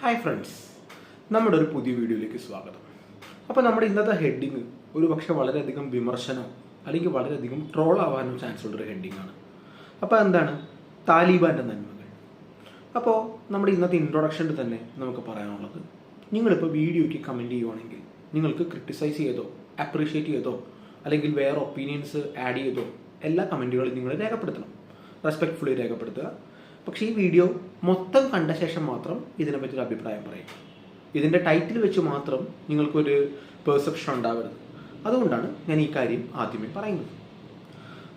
Hi friends, നമ്മുടെ ഒരു പുതിയ വീഡിയോയിലേക്ക് സ്വാഗതം. അപ്പോൾ നമ്മുടെ ഇന്നത്തെ ഹെഡിങ് ഒരു പക്ഷേ വളരെയധികം വിമർശനം അല്ലെങ്കിൽ വളരെയധികം ട്രോൾ ആവാനും ചാൻസ് ഉള്ളൊരു ഹെഡിങ്ങാണ്. അപ്പോൾ എന്താണ് താലിബാൻ്റെ നന്മകൾ. അപ്പോൾ നമ്മുടെ ഇന്നത്തെ ഇൻട്രൊഡക്ഷനിൽ തന്നെ നമുക്ക് പറയാനുള്ളത്, നിങ്ങളിപ്പോൾ വീഡിയോയ്ക്ക് കമൻറ്റ് ചെയ്യുവാണെങ്കിൽ നിങ്ങൾക്ക് ക്രിട്ടിസൈസ് ചെയ്തോ അപ്രീഷിയേറ്റ് ചെയ്തോ അല്ലെങ്കിൽ വേറെ ഒപ്പീനിയൻസ് ആഡ് ചെയ്തോ എല്ലാ കമൻറ്റുകളും നിങ്ങൾ രേഖപ്പെടുത്തണം, റെസ്പെക്റ്റ്ഫുള്ളി രേഖപ്പെടുത്തുക. പക്ഷേ ഈ വീഡിയോ മൊത്തം കണ്ട ശേഷം മാത്രം ഇതിനെപ്പറ്റി ഒരു അഭിപ്രായം പറയും. ഇതിൻ്റെ ടൈറ്റിൽ വെച്ച് മാത്രം നിങ്ങൾക്കൊരു പെർസെപ്ഷൻ ഉണ്ടാവരുത്. അതുകൊണ്ടാണ് ഞാൻ ഈ കാര്യം ആദ്യമേ പറയുന്നത്.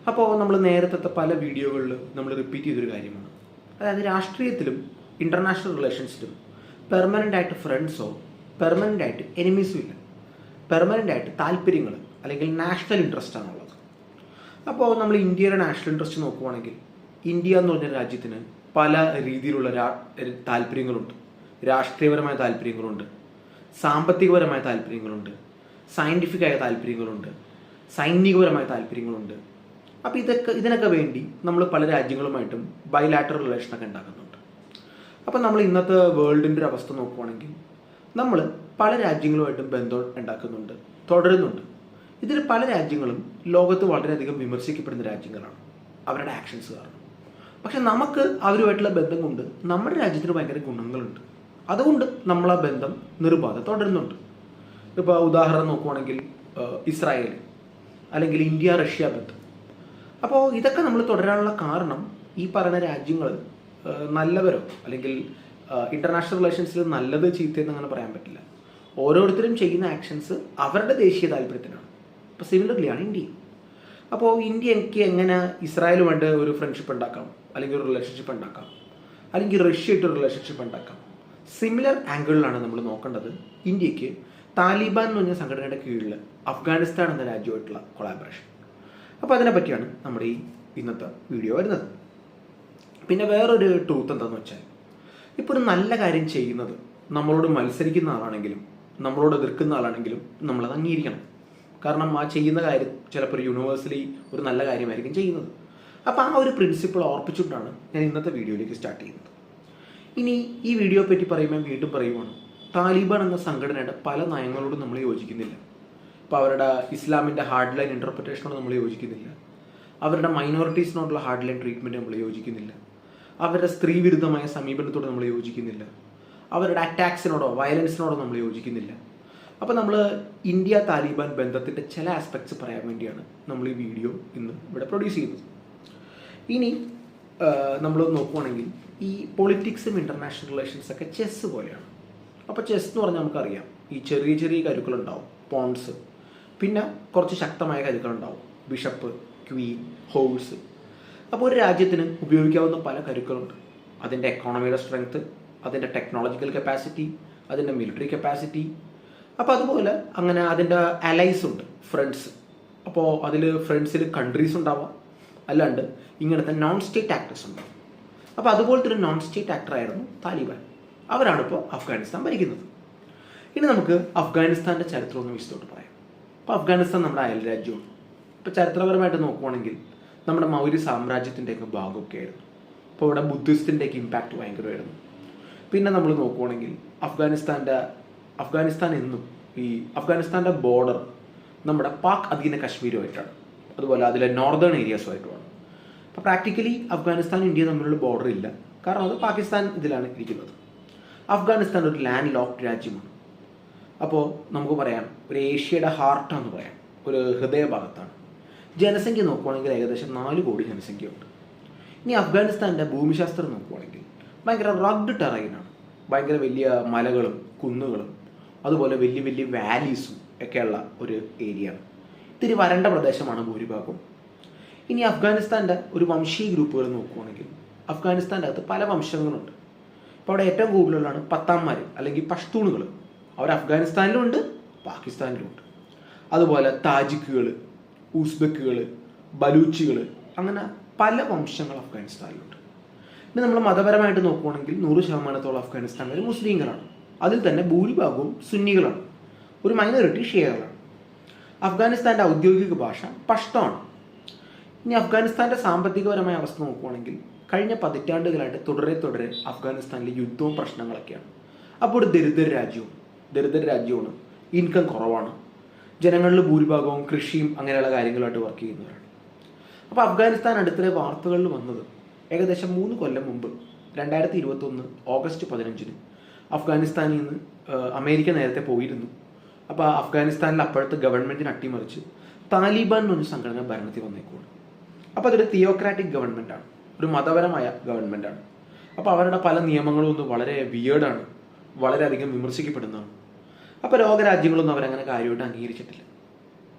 അപ്പോൾ നമ്മൾ നേരത്തെ പല വീഡിയോകളിൽ നമ്മൾ റിപ്പീറ്റ് ചെയ്തൊരു കാര്യമാണ്, അതായത് രാഷ്ട്രീയത്തിലും ഇൻ്റർനാഷണൽ റിലേഷൻസിലും പെർമനൻ്റ് ആയിട്ട് ഫ്രണ്ട്സോ പെർമനൻ്റ് ആയിട്ട് എനിമീസും ഇല്ല. പെർമനൻ്റ് ആയിട്ട് താല്പര്യങ്ങൾ അല്ലെങ്കിൽ നാഷണൽ ഇൻട്രസ്റ്റ് ആണുള്ളത്. അപ്പോൾ നമ്മൾ ഇന്ത്യയുടെ നാഷണൽ ഇൻട്രസ്റ്റ് നോക്കുവാണെങ്കിൽ ഇന്ത്യ എന്ന് പറഞ്ഞ രാജ്യത്തിന് പല രീതിയിലുള്ള താല്പര്യങ്ങളുണ്ട്. രാഷ്ട്രീയപരമായ താല്പര്യങ്ങളുണ്ട്, സാമ്പത്തികപരമായ താല്പര്യങ്ങളുണ്ട്, സയൻറ്റിഫിക്കായ താല്പര്യങ്ങളുണ്ട്, സൈനികപരമായ താല്പര്യങ്ങളുണ്ട്. അപ്പോൾ ഇതിനൊക്കെ വേണ്ടി നമ്മൾ പല രാജ്യങ്ങളുമായിട്ടും ബൈലാറ്ററൽ റിലേഷനൊക്കെ ഉണ്ടാക്കുന്നുണ്ട്. അപ്പോൾ നമ്മൾ ഇന്നത്തെ വേൾഡിൻ്റെ ഒരു അവസ്ഥ നോക്കുവാണെങ്കിൽ നമ്മൾ പല രാജ്യങ്ങളുമായിട്ടും ബന്ധം ഉണ്ടാക്കുന്നുണ്ട്, തുടരുന്നുണ്ട്. ഇതിൽ പല രാജ്യങ്ങളും ലോകത്ത് വളരെയധികം വിമർശിക്കപ്പെടുന്ന രാജ്യങ്ങളാണ് അവരുടെ ആക്ഷൻസ് കാരണം. പക്ഷെ നമുക്ക് അവരുമായിട്ടുള്ള ബന്ധം കൊണ്ട് നമ്മുടെ രാജ്യത്തിന് ഭയങ്കര ഗുണങ്ങളുണ്ട്. അതുകൊണ്ട് നമ്മൾ ആ ബന്ധം നിർബാധം തുടരുന്നുണ്ട്. ഇപ്പോൾ ഉദാഹരണം നോക്കുവാണെങ്കിൽ ഇസ്രായേൽ അല്ലെങ്കിൽ ഇന്ത്യ റഷ്യ ബന്ധം. അപ്പോൾ ഇതൊക്കെ നമ്മൾ തുടരാനുള്ള കാരണം ഈ പറയുന്ന രാജ്യങ്ങൾ നല്ലവരോ അല്ലെങ്കിൽ ഇൻ്റർനാഷണൽ റിലേഷൻസിൽ നല്ലത് ചീത്തയെന്ന് അങ്ങനെ പറയാൻ പറ്റില്ല. ഓരോരുത്തരും ചെയ്യുന്ന ആക്ഷൻസ് അവരുടെ ദേശീയ താല്പര്യത്തിനാണ്. അപ്പോൾ സിമിലർലിയാണ് ഇന്ത്യയും. അപ്പോൾ ഇന്ത്യക്ക് എങ്ങനെ ഇസ്രായേലുമായിട്ട് ഒരു ഫ്രണ്ട്ഷിപ്പ് ഉണ്ടാക്കാം, അല്ലെങ്കിൽ ഒരു റിലേഷൻഷിപ്പ് ഉണ്ടാക്കാം, അല്ലെങ്കിൽ റഷ്യയായിട്ട് ഒരു റിലേഷൻഷിപ്പ് ഉണ്ടാക്കാം. സിമിലർ ആംഗിളിലാണ് നമ്മൾ നോക്കേണ്ടത് ഇന്ത്യക്ക് താലിബാൻ എന്ന് പറഞ്ഞ സംഘടനയുടെ കീഴിൽ അഫ്ഗാനിസ്ഥാൻ എന്ന രാജ്യമായിട്ടുള്ള കൊളാബറേഷൻ. അപ്പോൾ അതിനെ പറ്റിയാണ് നമ്മുടെ ഈ ഇന്നത്തെ വീഡിയോ വരുന്നത്. പിന്നെ വേറൊരു ട്രൂത്ത് എന്താണെന്ന് വെച്ചാൽ, ഇപ്പോൾ ഒരു നല്ല കാര്യം ചെയ്യുന്നത് നമ്മളോട് മത്സരിക്കുന്ന ആളാണെങ്കിലും നമ്മളോട് എതിർക്കുന്ന ആളാണെങ്കിലും നമ്മളത് അംഗീകരിക്കണം. കാരണം ആ ചെയ്യുന്ന കാര്യം ചിലപ്പോൾ യൂണിവേഴ്സലി ഒരു നല്ല കാര്യമായിരിക്കും ചെയ്യുന്നത്. അപ്പോൾ ആ ഒരു പ്രിൻസിപ്പിൾ ഓർപ്പിച്ചുകൊണ്ടാണ് ഞാൻ ഇന്നത്തെ വീഡിയോയിലേക്ക് സ്റ്റാർട്ട് ചെയ്യുന്നത്. ഇനി ഈ വീഡിയോ പറ്റി പറയുമ്പോൾ വീണ്ടും പറയുവാണ്, താലിബാൻ എന്ന സംഘടനയുടെ പല നയങ്ങളോടും നമ്മൾ യോജിക്കുന്നില്ല. ഇപ്പോൾ അവരുടെ ഇസ്ലാമിൻ്റെ ഹാർഡ് ലൈൻ ഇൻ്റർപ്രിറ്റേഷനോട് നമ്മൾ യോജിക്കുന്നില്ല, അവരുടെ മൈനോറിറ്റീസിനോടുള്ള ഹാർഡ് ലൈൻ ട്രീറ്റ്മെൻറ്റ് നമ്മൾ യോജിക്കുന്നില്ല, അവരുടെ സ്ത്രീ വിരുദ്ധമായ സമീപനത്തോട് നമ്മൾ യോജിക്കുന്നില്ല, അവരുടെ അറ്റാക്സിനോടോ വയലൻസിനോടോ നമ്മൾ യോജിക്കുന്നില്ല. അപ്പോൾ നമ്മൾ ഇന്ത്യ താലിബാൻ ബന്ധത്തിൻ്റെ ചില ആസ്പെക്ട്സ് പറയാൻ വേണ്ടിയാണ് നമ്മൾ ഈ വീഡിയോ ഇന്ന് ഇവിടെ പ്രൊഡ്യൂസ് ചെയ്യുന്നത്. ഇനി നമ്മൾ നോക്കുവാണെങ്കിൽ ഈ പൊളിറ്റിക്സും ഇൻ്റർനാഷണൽ റിലേഷൻസൊക്കെ ചെസ്സ് പോലെയാണ്. അപ്പോൾ ചെസ് എന്ന് പറഞ്ഞാൽ നമുക്കറിയാം, ഈ ചെറിയ ചെറിയ കരുക്കളുണ്ടാവും, പോൺസ്, പിന്നെ കുറച്ച് ശക്തമായ കരുക്കളുണ്ടാവും, ബിഷപ്പ്, ക്വീൻ, ഹോഴ്സ്. അപ്പോൾ ഒരു രാജ്യത്തിന് ഉപയോഗിക്കാവുന്ന പല കരുക്കളുണ്ട്. അതിൻ്റെ എക്കോണമിയുടെ സ്ട്രെങ്ത്, അതിൻ്റെ ടെക്നോളജിക്കൽ കപ്പാസിറ്റി, അതിൻ്റെ മിലിറ്ററി കപ്പാസിറ്റി. അപ്പോൾ അതുപോലെ അങ്ങനെ അതിൻ്റെ അലൈസ് ഉണ്ട്, ഫ്രണ്ട്സ്. അപ്പോൾ അതിൽ ഫ്രണ്ട്സിൽ കൺട്രീസ് ഉണ്ടാവാം, അല്ലാണ്ട് ഇങ്ങനത്തെ നോൺ സ്റ്റേറ്റ് ആക്ടേഴ്സ് ഉണ്ടാവും. അപ്പോൾ അതുപോലത്തെ ഒരു നോൺ സ്റ്റേറ്റ് ആക്ടറായിരുന്നു താലിബാൻ. അവരാണിപ്പോൾ അഫ്ഗാനിസ്ഥാൻ ഭരിക്കുന്നത്. ഇനി നമുക്ക് അഫ്ഗാനിസ്ഥാൻ്റെ ചരിത്രം ഒന്ന് വിശദമായിട്ട് പറയാം. അപ്പോൾ അഫ്ഗാനിസ്ഥാൻ നമ്മുടെ അയൽ രാജ്യമാണ്. ഇപ്പോൾ ചരിത്രപരമായിട്ട് നോക്കുവാണെങ്കിൽ നമ്മുടെ മൗര്യ സാമ്രാജ്യത്തിൻ്റെയൊക്കെ ഭാഗമൊക്കെ ആയിരുന്നു. അപ്പോൾ ഇവിടെ ബുദ്ധിസ്റ്റിൻ്റെയൊക്കെ ഇമ്പാക്റ്റ് ഭയങ്കരമായിരുന്നു. പിന്നെ നമ്മൾ നോക്കുവാണെങ്കിൽ അഫ്ഗാനിസ്ഥാൻ എന്നും ഈ അഫ്ഗാനിസ്ഥാൻ്റെ ബോർഡർ നമ്മുടെ പാക് അധീന കശ്മീരുമായിട്ടാണ്, അതുപോലെ അതിലെ നോർത്തേൺ ഏരിയാസുമായിട്ടുമാണ്. അപ്പോൾ പ്രാക്ടിക്കലി അഫ്ഗാനിസ്ഥാൻ ഇന്ത്യ തമ്മിലുള്ള ബോർഡർ ഇല്ല, കാരണം അത് പാകിസ്ഥാൻ ഇതിലാണ് ഇരിക്കുന്നത്. അഫ്ഗാനിസ്ഥാൻ ഒരു ലാൻഡ് ലോക്ക്ഡ് രാജ്യമാണ്. അപ്പോൾ നമുക്ക് പറയാം ഒരു ഏഷ്യയുടെ ഹാർട്ടാന്ന് പറയാം, ഒരു ഹൃദയഭാഗത്താണ്. ജനസംഖ്യ നോക്കുവാണെങ്കിൽ ഏകദേശം 4 കോടി ജനസംഖ്യയുണ്ട്. ഇനി അഫ്ഗാനിസ്ഥാൻ്റെ ഭൂമിശാസ്ത്രം നോക്കുവാണെങ്കിൽ ഭയങ്കര റഗ്ഡ് ടെറൈനാണ്. ഭയങ്കര വലിയ മലകളും കുന്നുകളും അതുപോലെ വലിയ വലിയ വാലീസും ഒക്കെയുള്ള ഒരു ഏരിയയാണ്. ഇത്തിരി വരണ്ട പ്രദേശമാണ് ഭൂരിഭാഗം. ഇനി അഫ്ഗാനിസ്ഥാൻ്റെ ഒരു വംശീയ ഗ്രൂപ്പുകൾ നോക്കുവാണെങ്കിൽ അഫ്ഗാനിസ്ഥാൻ്റെ അകത്ത് പല വംശങ്ങളുണ്ട്. അപ്പോൾ അവിടെ ഏറ്റവും കൂടുതലാണ് പത്താന്മാർ അല്ലെങ്കിൽ പഷ്തൂണുകൾ. അവർ അഫ്ഗാനിസ്ഥാനിലുമുണ്ട്, പാകിസ്ഥാനിലുമുണ്ട്. അതുപോലെ താജിക്കുകൾ, ഉസ്ബെക്കുകൾ, ബലൂച്ചികൾ, അങ്ങനെ പല വംശങ്ങൾ അഫ്ഗാനിസ്ഥാനിലുണ്ട്. ഇനി നമ്മൾ മതപരമായിട്ട് നോക്കുവാണെങ്കിൽ 100% അഫ്ഗാനിസ്ഥാനിൽ മുസ്ലിങ്ങളാണ്. അതിൽ തന്നെ ഭൂരിഭാഗവും സുന്നികളാണ്, ഒരു മൈനോറിറ്റി ഷിയകളാണ്. അഫ്ഗാനിസ്ഥാൻ്റെ ഔദ്യോഗിക ഭാഷ പഷ്തോണ്. ഇനി അഫ്ഗാനിസ്ഥാൻ്റെ സാമ്പത്തികപരമായ അവസ്ഥ നോക്കുവാണെങ്കിൽ കഴിഞ്ഞ പതിറ്റാണ്ടുകളായിട്ട് തുടരെ അഫ്ഗാനിസ്ഥാനിലെ യുദ്ധവും പ്രശ്നങ്ങളൊക്കെയാണ്. അപ്പോൾ ഒരു ദരിദ്ര രാജ്യമാണ്, ഇൻകം കുറവാണ്, ജനങ്ങളിൽ ഭൂരിഭാഗവും കൃഷിയും അങ്ങനെയുള്ള കാര്യങ്ങളായിട്ട് വർക്ക് ചെയ്യുന്നവരാണ്. അപ്പോൾ അഫ്ഗാനിസ്ഥാൻ അടുത്തിടെ വാർത്തകളിൽ വന്നത് ഏകദേശം 3 കൊല്ലം മുമ്പ് 2021 ഓഗസ്റ്റ് 15 അഫ്ഗാനിസ്ഥാനിൽ നിന്ന് അമേരിക്ക നേരത്തെ പോയിരുന്നു. അപ്പോൾ അഫ്ഗാനിസ്ഥാനിൽ അപ്പോഴത്തെ ഗവൺമെൻറ്റിനെ അട്ടിമറിച്ച് താലിബാൻ എന്നൊരു സംഘടന ഭരണത്തിൽ വന്നേക്കുവാണ്. അപ്പോൾ അതൊരു തിയോക്രാറ്റിക് ഗവൺമെൻറ്റാണ്, ഒരു മതപരമായ ഗവൺമെൻറ്റാണ്. അപ്പോൾ അവരുടെ പല നിയമങ്ങളും ഒന്ന് വളരെ വിയേർഡാണ്, വളരെയധികം വിമർശിക്കപ്പെടുന്നതാണ്. അപ്പോൾ ലോകരാജ്യങ്ങളൊന്നും അവരങ്ങനെ കാര്യമായിട്ട് അംഗീകരിച്ചിട്ടില്ല.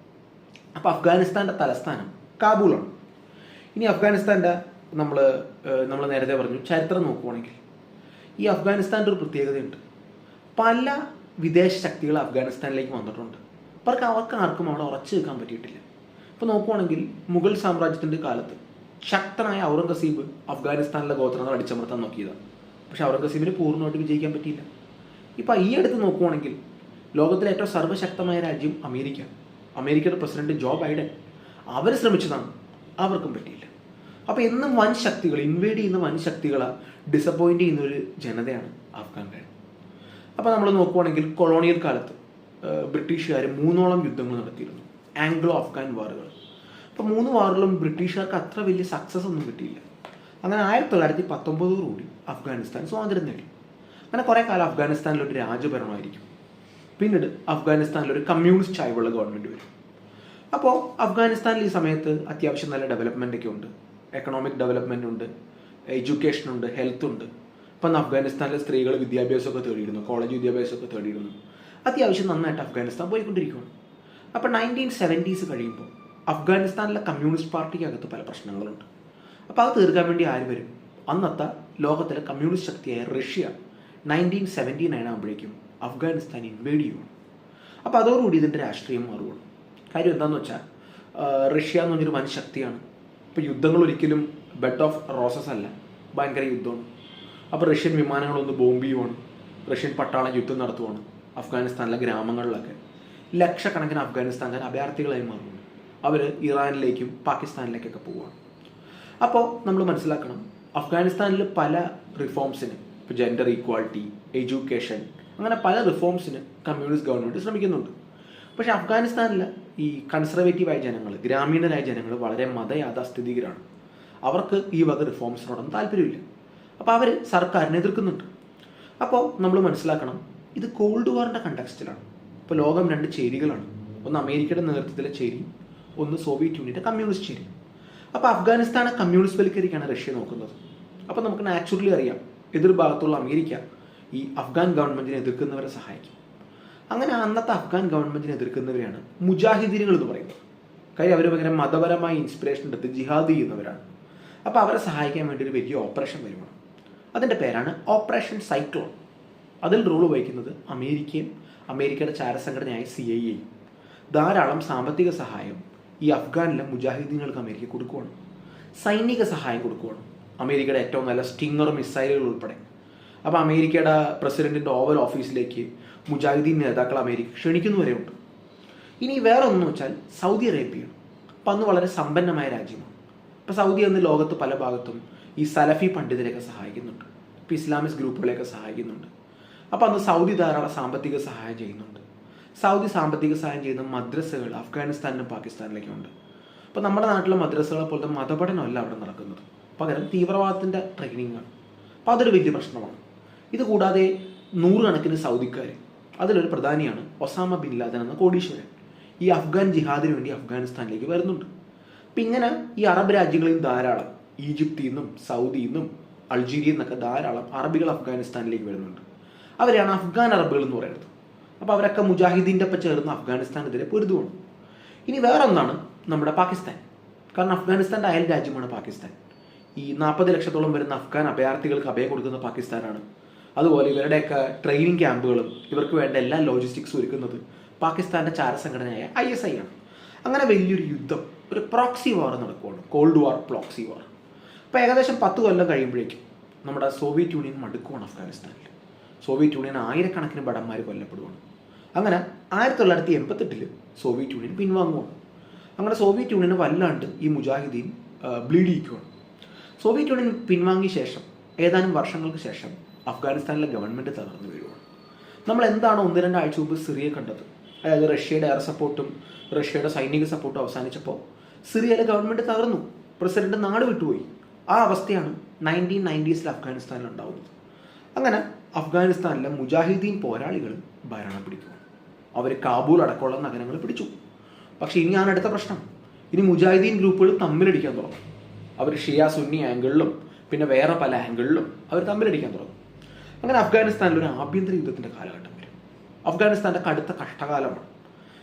അപ്പോൾ അഫ്ഗാനിസ്ഥാൻ്റെ തലസ്ഥാനം കാബൂളാണ്. ഇനി അഫ്ഗാനിസ്ഥാൻ്റെ നമ്മൾ നേരത്തെ പറഞ്ഞു ചരിത്രം നോക്കുവാണെങ്കിൽ ഈ അഫ്ഗാനിസ്ഥാൻ്റെ ഒരു പ്രത്യേകതയുണ്ട്. പല വിദേശ ശക്തികൾ അഫ്ഗാനിസ്ഥാനിലേക്ക് വന്നിട്ടുണ്ട്. അവർക്ക് ആർക്കും അവിടെ ഉറച്ചു നിൽക്കാൻ പറ്റിയിട്ടില്ല. ഇപ്പോൾ നോക്കുവാണെങ്കിൽ മുഗൾ സാമ്രാജ്യത്തിൻ്റെ കാലത്ത് ശക്തനായ ഔറംഗസീബ് അഫ്ഗാനിസ്ഥാനിലെ ഗോത്രങ്ങൾ അടിച്ചമർത്താൻ നോക്കിയതാണ്. പക്ഷേ ഔറംഗസീബിന് പൂർണ്ണമായിട്ട് വിജയിക്കാൻ പറ്റിയില്ല. ഇപ്പോൾ ഈ അടുത്ത് നോക്കുവാണെങ്കിൽ ലോകത്തിലെ ഏറ്റവും സർവ്വശക്തമായ രാജ്യം അമേരിക്കയുടെ പ്രസിഡന്റ് ജോ ബൈഡൻ അവർ ശ്രമിച്ചതാണ്, അവർക്കും പറ്റിയില്ല. അപ്പോൾ എന്നും വൻ ശക്തികൾ ഇൻവേഡ് ചെയ്യുന്ന വൻ ശക്തികളെ ഡിസപ്പോയിൻ്റ് ചെയ്യുന്ന ഒരു ജനതയാണ് അഫ്ഗാൻകാർ. അപ്പോൾ നമ്മൾ നോക്കുവാണെങ്കിൽ കൊളോണിയൽ കാലത്ത് ബ്രിട്ടീഷുകാർ 3 യുദ്ധങ്ങൾ നടത്തിയിരുന്നു, ആംഗ്ലോ അഫ്ഗാൻ വാറുകൾ. അപ്പോൾ 3 വാറിലും ബ്രിട്ടീഷുകാർക്ക് അത്ര വലിയ സക്സസ് ഒന്നും കിട്ടിയില്ല. അങ്ങനെ 1919 അഫ്ഗാനിസ്ഥാൻ സ്വാതന്ത്ര്യം നേടി. അങ്ങനെ കുറേ കാലം അഫ്ഗാനിസ്ഥാനിൽ ഒരു രാജഭരണമായിരിക്കും. പിന്നീട് അഫ്ഗാനിസ്ഥാനിൽ ഒരു കമ്മ്യൂണിസ്റ്റ് ചായ്വുള്ള ഗവൺമെൻറ് വരും. അപ്പോൾ അഫ്ഗാനിസ്ഥാനിൽ ഈ സമയത്ത് അത്യാവശ്യം നല്ല ഡെവലപ്മെൻ്റ് ഒക്കെ ഉണ്ട്, എക്കണോമിക് ഡെവലപ്മെൻ്റ് ഉണ്ട്, എഡ്യൂക്കേഷൻ ഉണ്ട്, ഹെൽത്ത് ഉണ്ട്. ഇപ്പം അഫ്ഗാനിസ്ഥാനിലെ സ്ത്രീകൾ വിദ്യാഭ്യാസമൊക്കെ തേടിയിരുന്നു, കോളേജ് വിദ്യാഭ്യാസമൊക്കെ തേടിയിരുന്നു. അത്യാവശ്യം നന്നായിട്ട് അഫ്ഗാനിസ്ഥാൻ പോയിക്കൊണ്ടിരിക്കുകയാണ്. അപ്പോൾ 1970s കഴിയുമ്പോൾ അഫ്ഗാനിസ്ഥാനിലെ കമ്മ്യൂണിസ്റ്റ് പാർട്ടിക്കകത്ത് പല പ്രശ്നങ്ങളുണ്ട്. അപ്പോൾ അത് തീർക്കാൻ വേണ്ടി ആര് വരും? അന്നത്തെ ലോകത്തിലെ കമ്മ്യൂണിസ്റ്റ് ശക്തിയായ റഷ്യ 1979 ആകുമ്പോഴേക്കും അഫ്ഗാനിസ്ഥാൻ ഇൻവേഡ് ചെയ്യുകയാണ്. അപ്പോൾ അതോടുകൂടി ഇതിൻ്റെ രാഷ്ട്രീയം മാറുകയാണ്. കാര്യം എന്താണെന്ന് വെച്ചാൽ റഷ്യ എന്ന് പറഞ്ഞൊരു വൻ ശക്തിയാണ്. ഇപ്പോൾ യുദ്ധങ്ങൾ ഒരിക്കലും ബെഡ് ഓഫ് റോസസ് അല്ല, ഭയങ്കര യുദ്ധമാണ്. അപ്പോൾ റഷ്യൻ വിമാനങ്ങളൊന്ന് ബോംബ് ചെയ്യുവാണ്, റഷ്യൻ പട്ടാളം യുദ്ധം നടത്തുവാണ്. അഫ്ഗാനിസ്ഥാനിലെ ഗ്രാമങ്ങളിലൊക്കെ ലക്ഷക്കണക്കിന് അഫ്ഗാനിസ്ഥാൻകാർ അഭയാർത്ഥികളായി മാറുന്നു. അവർ ഇറാനിലേക്കും പാകിസ്ഥാനിലേക്കൊക്കെ പോവുകയാണ്. അപ്പോൾ നമ്മൾ മനസ്സിലാക്കണം, അഫ്ഗാനിസ്ഥാനിൽ പല റിഫോംസിന്, ഇപ്പോൾ ജെൻഡർ ഈക്വാളിറ്റി, എഡ്യൂക്കേഷൻ, അങ്ങനെ പല റിഫോംസിന് കമ്മ്യൂണിസ്റ്റ് ഗവൺമെൻറ് ശ്രമിക്കുന്നുണ്ട്. പക്ഷേ അഫ്ഗാനിസ്ഥാനിൽ ഈ കൺസർവേറ്റീവായ ജനങ്ങൾ, ഗ്രാമീണരായ ജനങ്ങൾ വളരെ മതയാഥാസ്ഥിതികരാണ്. അവർക്ക് ഈ വക റിഫോംസിനോടൊന്നും താല്പര്യമില്ല. അപ്പോൾ അവർ സർക്കാരിനെ എതിർക്കുന്നുണ്ട്. അപ്പോൾ നമ്മൾ മനസ്സിലാക്കണം, ഇത് കോൾഡ് വാറിൻ്റെ കണ്ടക്സ്റ്റിലാണ്. ഇപ്പോൾ ലോകം 2 ചേരികളാണ്. ഒന്ന് അമേരിക്കയുടെ നേതൃത്വത്തിലെ ചേരി, ഒന്ന് സോവിയറ്റ് യൂണിയൻ്റെ കമ്മ്യൂണിസ്റ്റ് ചേരി. അപ്പോൾ അഫ്ഗാനിസ്ഥാനെ കമ്മ്യൂണിസ്റ്റ് വൽക്കരിക്കാണ് റഷ്യ നോക്കുന്നത്. അപ്പോൾ നമുക്ക് നാച്ചുറലി അറിയാം, എതിർഭാഗത്തുള്ള അമേരിക്ക ഈ അഫ്ഗാൻ ഗവൺമെൻറ്റിനെ എതിർക്കുന്നവരെ സഹായിക്കും. അങ്ങനെ അന്നത്തെ അഫ്ഗാൻ ഗവൺമെൻറ്റിനെ എതിർക്കുന്നവരെയാണ് മുജാഹിദീനുകൾ എന്ന് പറയുന്നത്. കാര്യം അവർ ഭയങ്കര മതപരമായ ഇൻസ്പിറേഷൻ എടുത്ത് ജിഹാദ് ചെയ്യുന്നവരാണ്. അപ്പോൾ അവരെ സഹായിക്കാൻ വേണ്ടി ഒരു വലിയ ഓപ്പറേഷൻ വരുവാണ്. അതിൻ്റെ പേരാണ് ഓപ്പറേഷൻ സൈക്ലോൺ. അതിൽ റോൾ വഹിക്കുന്നത് അമേരിക്കയും അമേരിക്കയുടെ ചാരസംഘടനയായ CIA. ധാരാളം സാമ്പത്തിക സഹായം ഈ അഫ്ഗാനിലെ മുജാഹിദീനുകൾക്ക് അമേരിക്ക കൊടുക്കുകയാണ്. സൈനിക സഹായം കൊടുക്കുകയാണ്, അമേരിക്കയുടെ ഏറ്റവും നല്ല സ്റ്റിങ്ങർ മിസൈലുകൾ ഉൾപ്പെടെ. അപ്പോൾ അമേരിക്കയുടെ പ്രസിഡന്റിൻ്റെ ഓവൽ ഓഫീസിലേക്ക് മുജാഹിദീൻ നേതാക്കൾ അമേരിക്ക ക്ഷണിക്കുന്നവരെയുണ്ട്. ഇനി വേറെ ഒന്നും വെച്ചാൽ സൗദി അറേബ്യയാണ്. അപ്പം അന്ന് വളരെ സമ്പന്നമായ രാജ്യമാണ്. ഇപ്പോൾ സൗദി അന്ന് ലോകത്ത് പല ഭാഗത്തും ഈ സലഫി പണ്ഡിതരെയൊക്കെ സഹായിക്കുന്നുണ്ട്, ഇപ്പോൾ ഇസ്ലാമിസ്റ്റ് ഗ്രൂപ്പുകളെയൊക്കെ സഹായിക്കുന്നുണ്ട്. അപ്പോൾ അന്ന് സൗദി ധാരാളം സാമ്പത്തിക സഹായം ചെയ്യുന്നുണ്ട്. സൗദി സാമ്പത്തിക സഹായം ചെയ്യുന്ന മദ്രസകൾ അഫ്ഗാനിസ്ഥാനിലും പാകിസ്ഥാനിലേക്കും ഉണ്ട്. അപ്പോൾ നമ്മുടെ നാട്ടിലെ മദ്രസകളെ പോലത്തെ മതപഠനമല്ല അവിടെ നടക്കുന്നത്, പകരം തീവ്രവാദത്തിൻ്റെ ട്രെയിനിങ്ങാണ്. അപ്പോൾ അതൊരു വലിയ പ്രശ്നമാണ്. ഇത് കൂടാതെ 100 കണക്കിന് സൗദിക്കാർ, അതിലൊരു പ്രധാനിയാണ് ഒസാമ ബിൻ ലാദൻ എന്ന കോടീശ്വരൻ, ഈ അഫ്ഗാൻ ജിഹാദിന് വേണ്ടി അഫ്ഗാനിസ്ഥാനിലേക്ക് വരുന്നുണ്ട്. അപ്പം ഇങ്ങനെ ഈ അറബ് രാജ്യങ്ങളിൽ ധാരാളം, ഈജിപ്തിൽ നിന്നും സൗദിയിൽ നിന്നും അൾജീരിയയിൽ നിന്നൊക്കെ ധാരാളം അറബികൾ അഫ്ഗാനിസ്ഥാനിലേക്ക് വരുന്നുണ്ട്. അവരെയാണ് അഫ്ഗാൻ അറബികൾ എന്ന് പറയുന്നത്. അപ്പോൾ അവരൊക്കെ മുജാഹിദീൻ്റെ ഒപ്പം ചേർന്ന് അഫ്ഗാനിസ്ഥാനെതിരെ പൊരുതുവാണ്. ഇനി വേറെ ഒന്നാണ് നമ്മുടെ പാകിസ്ഥാൻ. കാരണം അഫ്ഗാനിസ്ഥാൻ്റെ അയൽ രാജ്യമാണ് പാകിസ്ഥാൻ. ഈ 40 ലക്ഷത്തോളം വരുന്ന അഫ്ഗാൻ അഭയാർത്ഥികൾക്ക് അഭയം കൊടുക്കുന്ന പാകിസ്ഥാനാണ്. അതുപോലെ ഇവരുടെയൊക്കെ ട്രെയിനിങ് ക്യാമ്പുകളും ഇവർക്ക് വേണ്ട എല്ലാ ലോജിസ്റ്റിക്സും ഒരുക്കുന്നത് പാകിസ്ഥാൻ്റെ ചാരസംഘടനയായ ISI ആണ്. അങ്ങനെ വലിയൊരു യുദ്ധം, ഒരു പ്രോക്സി വാർ നടക്കുകയാണ്, കോൾഡ് വാർ, പ്രോക്സി വാർ. അപ്പോൾ ഏകദേശം 10 കൊല്ലം കഴിയുമ്പോഴേക്കും നമ്മുടെ സോവിയറ്റ് യൂണിയൻ മടുക്കുവാണ് അഫ്ഗാനിസ്ഥാനിൽ. സോവിയറ്റ് യൂണിയൻ ആയിരക്കണക്കിന് ഭടന്മാർ കൊല്ലപ്പെടുവാണ്. അങ്ങനെ 1988 സോവിയറ്റ് യൂണിയൻ പിൻവാങ്ങുവാണ്. അങ്ങനെ സോവിയറ്റ് യൂണിയനെ വല്ലാണ്ട് ഈ മുജാഹിദീൻ ബ്ലീഡ് ചെയ്യിക്കുകയാണ്. സോവിയറ്റ് യൂണിയൻ പിൻവാങ്ങിയ ശേഷം ഏതാനും വർഷങ്ങൾക്ക് ശേഷം അഫ്ഗാനിസ്ഥാനിലെ ഗവൺമെൻറ് തകർന്നു വീഴുവാണ്. നമ്മൾ എന്താണോ 1-2 ആഴ്ച മുമ്പ് സിറിയ കണ്ടത്, അതായത് റഷ്യയുടെ എയർ സപ്പോർട്ടും റഷ്യയുടെ സൈനിക സപ്പോർട്ടും അവസാനിച്ചപ്പോൾ സിറിയയിലെ ഗവൺമെൻറ് തകർന്നു, പ്രസിഡന്റ് നാട് വിട്ടുപോയി. ആ അവസ്ഥയാണ് 1990s അഫ്ഗാനിസ്ഥാനിൽ ഉണ്ടാവുന്നത്. അങ്ങനെ അഫ്ഗാനിസ്ഥാനിലെ മുജാഹിദീൻ പോരാളികൾ ഭരണം പിടിക്കും. അവർ കാബൂൾ അടക്കമുള്ള നഗരങ്ങൾ പിടിച്ചു. പക്ഷേ ഇനിയാണ് അടുത്ത പ്രശ്നം. ഇനി മുജാഹിദീൻ ഗ്രൂപ്പുകൾ തമ്മിലടിക്കാൻ തുടങ്ങും. അവർ ഷിയ സുന്നി ആംഗിളിലും പിന്നെ വേറെ പല ആംഗിളിലും അവർ തമ്മിലടിക്കാൻ തുടങ്ങും. അങ്ങനെ അഫ്ഗാനിസ്ഥാനിൽ ഒരു ആഭ്യന്തര യുദ്ധത്തിൻ്റെ കാലഘട്ടം വരും. അഫ്ഗാനിസ്ഥാൻ്റെ കടുത്ത കഷ്ടകാലമാണ്.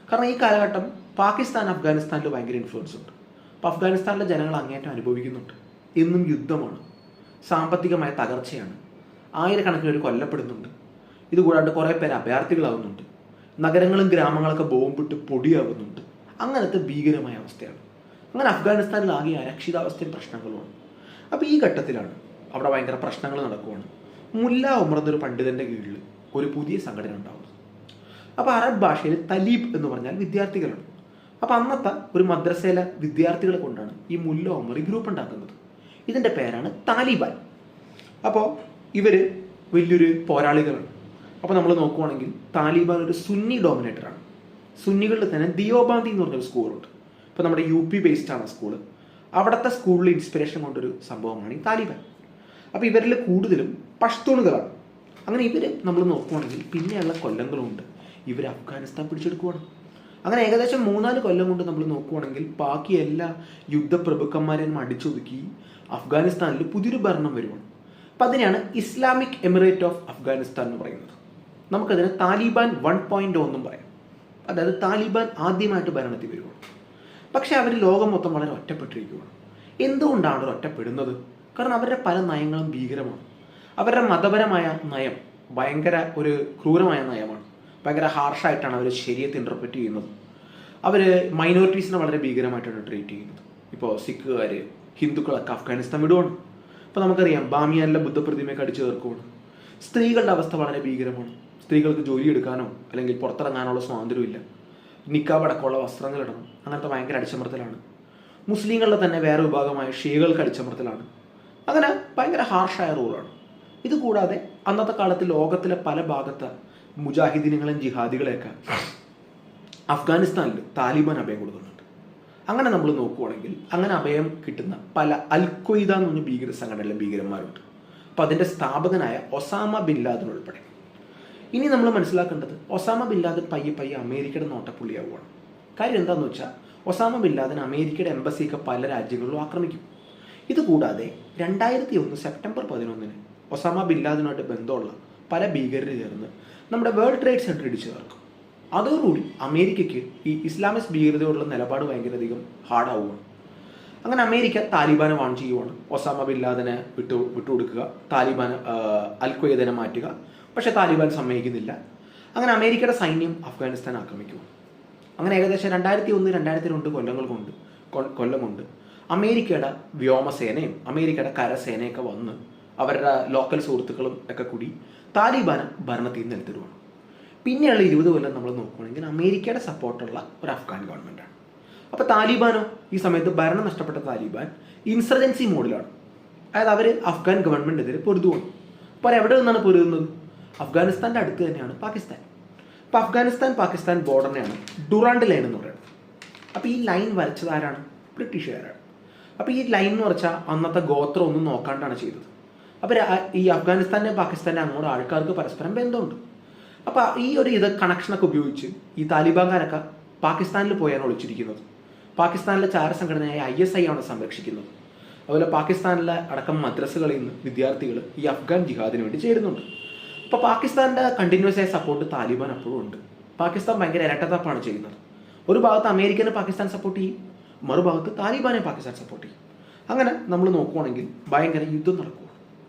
കാരണം ഈ കാലഘട്ടം പാകിസ്ഥാൻ അഫ്ഗാനിസ്ഥാനിൽ ഭയങ്കര ഇൻഫ്ലുവൻസ് ഉണ്ട്. അപ്പോൾ അഫ്ഗാനിസ്ഥാനിലെ ജനങ്ങൾ അങ്ങേറ്റം അനുഭവിക്കുന്നുണ്ട്. എന്നും യുദ്ധമാണ്, സാമ്പത്തികമായ തകർച്ചയാണ്, ആയിരക്കണക്കിന് പേര് കൊല്ലപ്പെടുന്നുണ്ട്. ഇതുകൂടാണ്ട് കുറേ പേര് അഭയാർത്ഥികളാവുന്നുണ്ട്. നഗരങ്ങളും ഗ്രാമങ്ങളൊക്കെ ബോംബിട്ട് പൊടിയാവുന്നുണ്ട്. അങ്ങനത്തെ ഭീകരമായ അവസ്ഥയാണ്. അങ്ങനെ അഫ്ഗാനിസ്ഥാനിൽ ആകെ അരക്ഷിതാവസ്ഥയും പ്രശ്നങ്ങളുമാണ്. അപ്പോൾ ഈ ഘട്ടത്തിലാണ് അവിടെ ഭയങ്കര പ്രശ്നങ്ങൾ നടക്കുവാണ്. മുല്ല ഉമർ എന്നൊരു പണ്ഡിതൻ്റെ കീഴിൽ ഒരു പുതിയ സംഘടന ഉണ്ടാവുന്നത്. അപ്പോൾ അറബ് ഭാഷയിൽ തലീബ് എന്ന് പറഞ്ഞാൽ വിദ്യാർത്ഥികളാണ്. അപ്പോൾ അന്നത്തെ ഒരു മദ്രസയിലെ വിദ്യാർത്ഥികളെ കൊണ്ടാണ് ഈ മുല്ല ഉമർ ഗ്രൂപ്പ് ഉണ്ടാക്കുന്നത്. ഇതിൻ്റെ പേരാണ് താലിബാൻ. അപ്പോൾ ഇവർ വലിയൊരു പോരാളികളാണ്. അപ്പോൾ നമ്മൾ നോക്കുവാണെങ്കിൽ താലിബാൻ ഒരു സുന്നി ഡോമിനേറ്ററാണ്. സുന്നികളിൽ തന്നെ ദിയോബാന്തി എന്ന് പറഞ്ഞൊരു സ്കൂളുണ്ട്. ഇപ്പോൾ നമ്മുടെ UP ബേസ്ഡ് ആണ് സ്കൂള്. അവിടുത്തെ സ്കൂളിൽ ഇൻസ്പിറേഷൻ കൊണ്ടൊരു സംഭവമാണ് ഈ താലിബാൻ. അപ്പോൾ ഇവരിൽ കൂടുതലും പഷ്തൂണുകളാണ്. അങ്ങനെ ഇവർ നമ്മൾ നോക്കുവാണെങ്കിൽ പിന്നെയുള്ള കൊല്ലങ്ങളുണ്ട് ഇവർ അഫ്ഗാനിസ്ഥാൻ പിടിച്ചെടുക്കുവാണ്. അങ്ങനെ ഏകദേശം 3-4 കൊല്ലം കൊണ്ട് നമ്മൾ നോക്കുവാണെങ്കിൽ ബാക്കി എല്ലാ യുദ്ധപ്രഭുക്കന്മാരെയും അടിച്ചൊതുക്കി അഫ്ഗാനിസ്ഥാനിൽ പുതിയൊരു ഭരണം വരുവാണ്. അപ്പം അതിനെയാണ് ഇസ്ലാമിക് എമിറേറ്റ് ഓഫ് അഫ്ഗാനിസ്ഥാൻ എന്ന് പറയുന്നത്. നമുക്കതിന് താലിബാൻ 1.0 എന്നും പറയാം. അതായത് താലിബാൻ ആദ്യമായിട്ട് ഭരണത്തിൽ വരുവാണ്. പക്ഷേ അവർ ലോകം മൊത്തം വളരെ ഒറ്റപ്പെട്ടിരിക്കുകയാണ്. എന്തുകൊണ്ടാണ് അവർ ഒറ്റപ്പെടുന്നത്? കാരണം അവരുടെ പല നയങ്ങളും ഭീകരമാണ്. അവരുടെ മതപരമായ നയം ഭയങ്കര ഒരു ക്രൂരമായ നയമാണ്. ഭയങ്കര ഹാർഷായിട്ടാണ് അവർ ശരിയത്ത് ഇൻ്റർപ്രറ്റ് ചെയ്യുന്നത്. അവർ മൈനോറിറ്റീസിനെ വളരെ ഭീകരമായിട്ടാണ് ട്രീറ്റ് ചെയ്യുന്നത്. ഇപ്പോൾ സിഖുകാർ, ഹിന്ദുക്കളൊക്കെ അഫ്ഗാനിസ്ഥാൻ വിടുവാണ്. ഇപ്പോൾ നമുക്കറിയാം ബാമിയാനിലെ ബുദ്ധപ്രതിമയൊക്കെ അടിച്ചു ചേർക്കുവാണ്. സ്ത്രീകളുടെ അവസ്ഥ വളരെ ഭീകരമാണ്. സ്ത്രീകൾക്ക് ജോലി എടുക്കാനോ അല്ലെങ്കിൽ പുറത്തിറങ്ങാനുള്ള സ്വാതന്ത്ര്യമില്ല. നിക്കാബ് അടക്കമുള്ള വസ്ത്രങ്ങളിടണം. അങ്ങനത്തെ ഭയങ്കര അടിച്ചമർത്തലാണ്. മുസ്ലിങ്ങളുടെ തന്നെ വേറെ വിഭാഗമായ ഷിയകൾക്ക് അടിച്ചമർത്തലാണ്. അങ്ങനെ ഭയങ്കര ഹാർഷായ റൂളാണ്. ഇതുകൂടാതെ അന്നത്തെ കാലത്ത് ലോകത്തിലെ പല ഭാഗത്ത് മുജാഹിദീനുകളെയും ജിഹാദികളെയൊക്കെ അഫ്ഗാനിസ്ഥാനിൽ താലിബാൻ അഭയം കൊടുക്കുന്നുണ്ട്. അങ്ങനെ നമ്മൾ നോക്കുവാണെങ്കിൽ അങ്ങനെ അഭയം കിട്ടുന്ന പല അൽ-ഖ്വയ്ദ എന്ന് പറഞ്ഞ ഭീകര സംഘടനയിലെ ഭീകരന്മാരുണ്ട്. അപ്പോൾ അതിൻ്റെ സ്ഥാപകനായ ഒസാമ ബിൻ ലാദൻ ഉൾപ്പെടെ. ഇനി നമ്മൾ മനസ്സിലാക്കേണ്ടത് ഒസാമ ബിൻ ലാദൻ പയ്യെ അമേരിക്കയുടെ നോട്ടപ്പുള്ളിയാവുകയാണ്. കാര്യം എന്താണെന്ന് വെച്ചാൽ ഒസാമ ബിൻ ലാദൻ അമേരിക്കയുടെ എംബസിയൊക്കെ പല രാജ്യങ്ങളിലും ആക്രമിക്കും. ഇതുകൂടാതെ 2001 സെപ്റ്റംബർ 11 ഒസാമ ബിൻ ലാദനുമായിട്ട് ബന്ധമുള്ള പല ഭീകരർ ചേർന്ന് നമ്മുടെ വേൾഡ് ട്രേഡ് സെൻറ്റർ ഇടിച്ചു ചേർക്കും. അതോടുകൂടി അമേരിക്കയ്ക്ക് ഈ ഇസ്ലാമിസ്റ്റ് ഭീകരതയോടുള്ള നിലപാട് ഭയങ്കരധികം ഹാർഡാവുകയാണ്. അങ്ങനെ അമേരിക്ക താലിബാനെ വാൺ ചെയ്യുവാണ്. ഒസാമ ബിൻ ലാദനെ വിട്ടുകൊടുക്കുക, താലിബാൻ അൽ-ഖ്വയ്ദനെ മാറ്റുക. പക്ഷേ താലിബാൻ സമ്മതിക്കുന്നില്ല. അങ്ങനെ അമേരിക്കയുടെ സൈന്യം അഫ്ഗാനിസ്ഥാൻ ആക്രമിക്കുക. അങ്ങനെ ഏകദേശം 2001-2002 കൊല്ലം കൊണ്ട് അമേരിക്കയുടെ വ്യോമസേനയും അമേരിക്കയുടെ കരസേനയൊക്കെ വന്ന് അവരുടെ ലോക്കൽ സുഹൃത്തുക്കളും ഒക്കെ കൂടി താലിബാനെ ഭരണത്തിൽ നിന്ന് നിലത്തിടുവാണ്. പിന്നെയുള്ള 20 കൊല്ലം നമ്മൾ നോക്കുകയാണെങ്കിൽ അമേരിക്കയുടെ സപ്പോർട്ടുള്ള ഒരു അഫ്ഗാൻ ഗവൺമെൻറ്റാണ്. അപ്പോൾ താലിബാനോ ഈ സമയത്ത് ഭരണം നഷ്ടപ്പെട്ട താലിബാൻ ഇൻസർജൻസി മോഡിലാണ്. അതായത് അവർ അഫ്ഗാൻ ഗവൺമെൻറ്റിനെതിരെ പൊരുതുവാണ്. അപ്പോൾ എവിടെ നിന്നാണ് പൊരുതുന്നത്? അഫ്ഗാനിസ്ഥാൻ്റെ അടുത്ത് തന്നെയാണ് പാകിസ്ഥാൻ. അപ്പോൾ പാകിസ്ഥാൻ ബോർഡറിനെയാണ് ഡുറാൻഡ് ലൈൻ എന്ന് പറയുന്നത്. അപ്പോൾ ഈ ലൈൻ വരച്ചത് ആരാണ്? ബ്രിട്ടീഷുകാരാണ്. അപ്പോൾ ഈ ലൈൻ എന്ന് വെച്ചാൽ അന്നത്തെ ഗോത്രം ഒന്നും നോക്കാണ്ടാണ് ചെയ്തത്. അപ്പോൾ ഈ അഫ്ഗാനിസ്ഥാൻ്റെ പാകിസ്ഥാൻ്റെ അങ്ങോട്ട് ആൾക്കാർക്ക് പരസ്പരം ബന്ധമുണ്ട്. അപ്പോൾ ഈ ഒരു കണക്ഷനൊക്കെ ഉപയോഗിച്ച് ഈ താലിബാൻകാരൊക്കെ പാകിസ്ഥാനിൽ പോയാണ് ഒളിച്ചിരിക്കുന്നത്. പാകിസ്ഥാനിലെ ചാരസംഘടനയായ ISI ആണ് സംരക്ഷിക്കുന്നത്. അതുപോലെ പാകിസ്ഥാനിലെ അടക്കം മദ്രസകളിൽ നിന്ന് വിദ്യാർത്ഥികൾ ഈ അഫ്ഗാൻ ജിഹാദിന് വേണ്ടി ചേരുന്നുണ്ട്. അപ്പോൾ പാകിസ്ഥാൻ്റെ കണ്ടിന്യൂസ് ആയ സപ്പോർട്ട് താലിബാൻ അപ്പോഴും ഉണ്ട്. പാകിസ്ഥാൻ ഭയങ്കര ഇരട്ടത്താപ്പാണ് ചെയ്യുന്നത്. ഒരു ഭാഗത്ത് അമേരിക്കനെ പാകിസ്ഥാൻ സപ്പോർട്ട് ചെയ്യും, മറുഭാഗത്ത് താലിബാനെ പാകിസ്ഥാൻ സപ്പോർട്ട് ചെയ്യും. അങ്ങനെ നമ്മൾ നോക്കുവാണെങ്കിൽ ഭയങ്കര യുദ്ധം നടക്കുകയാണ്.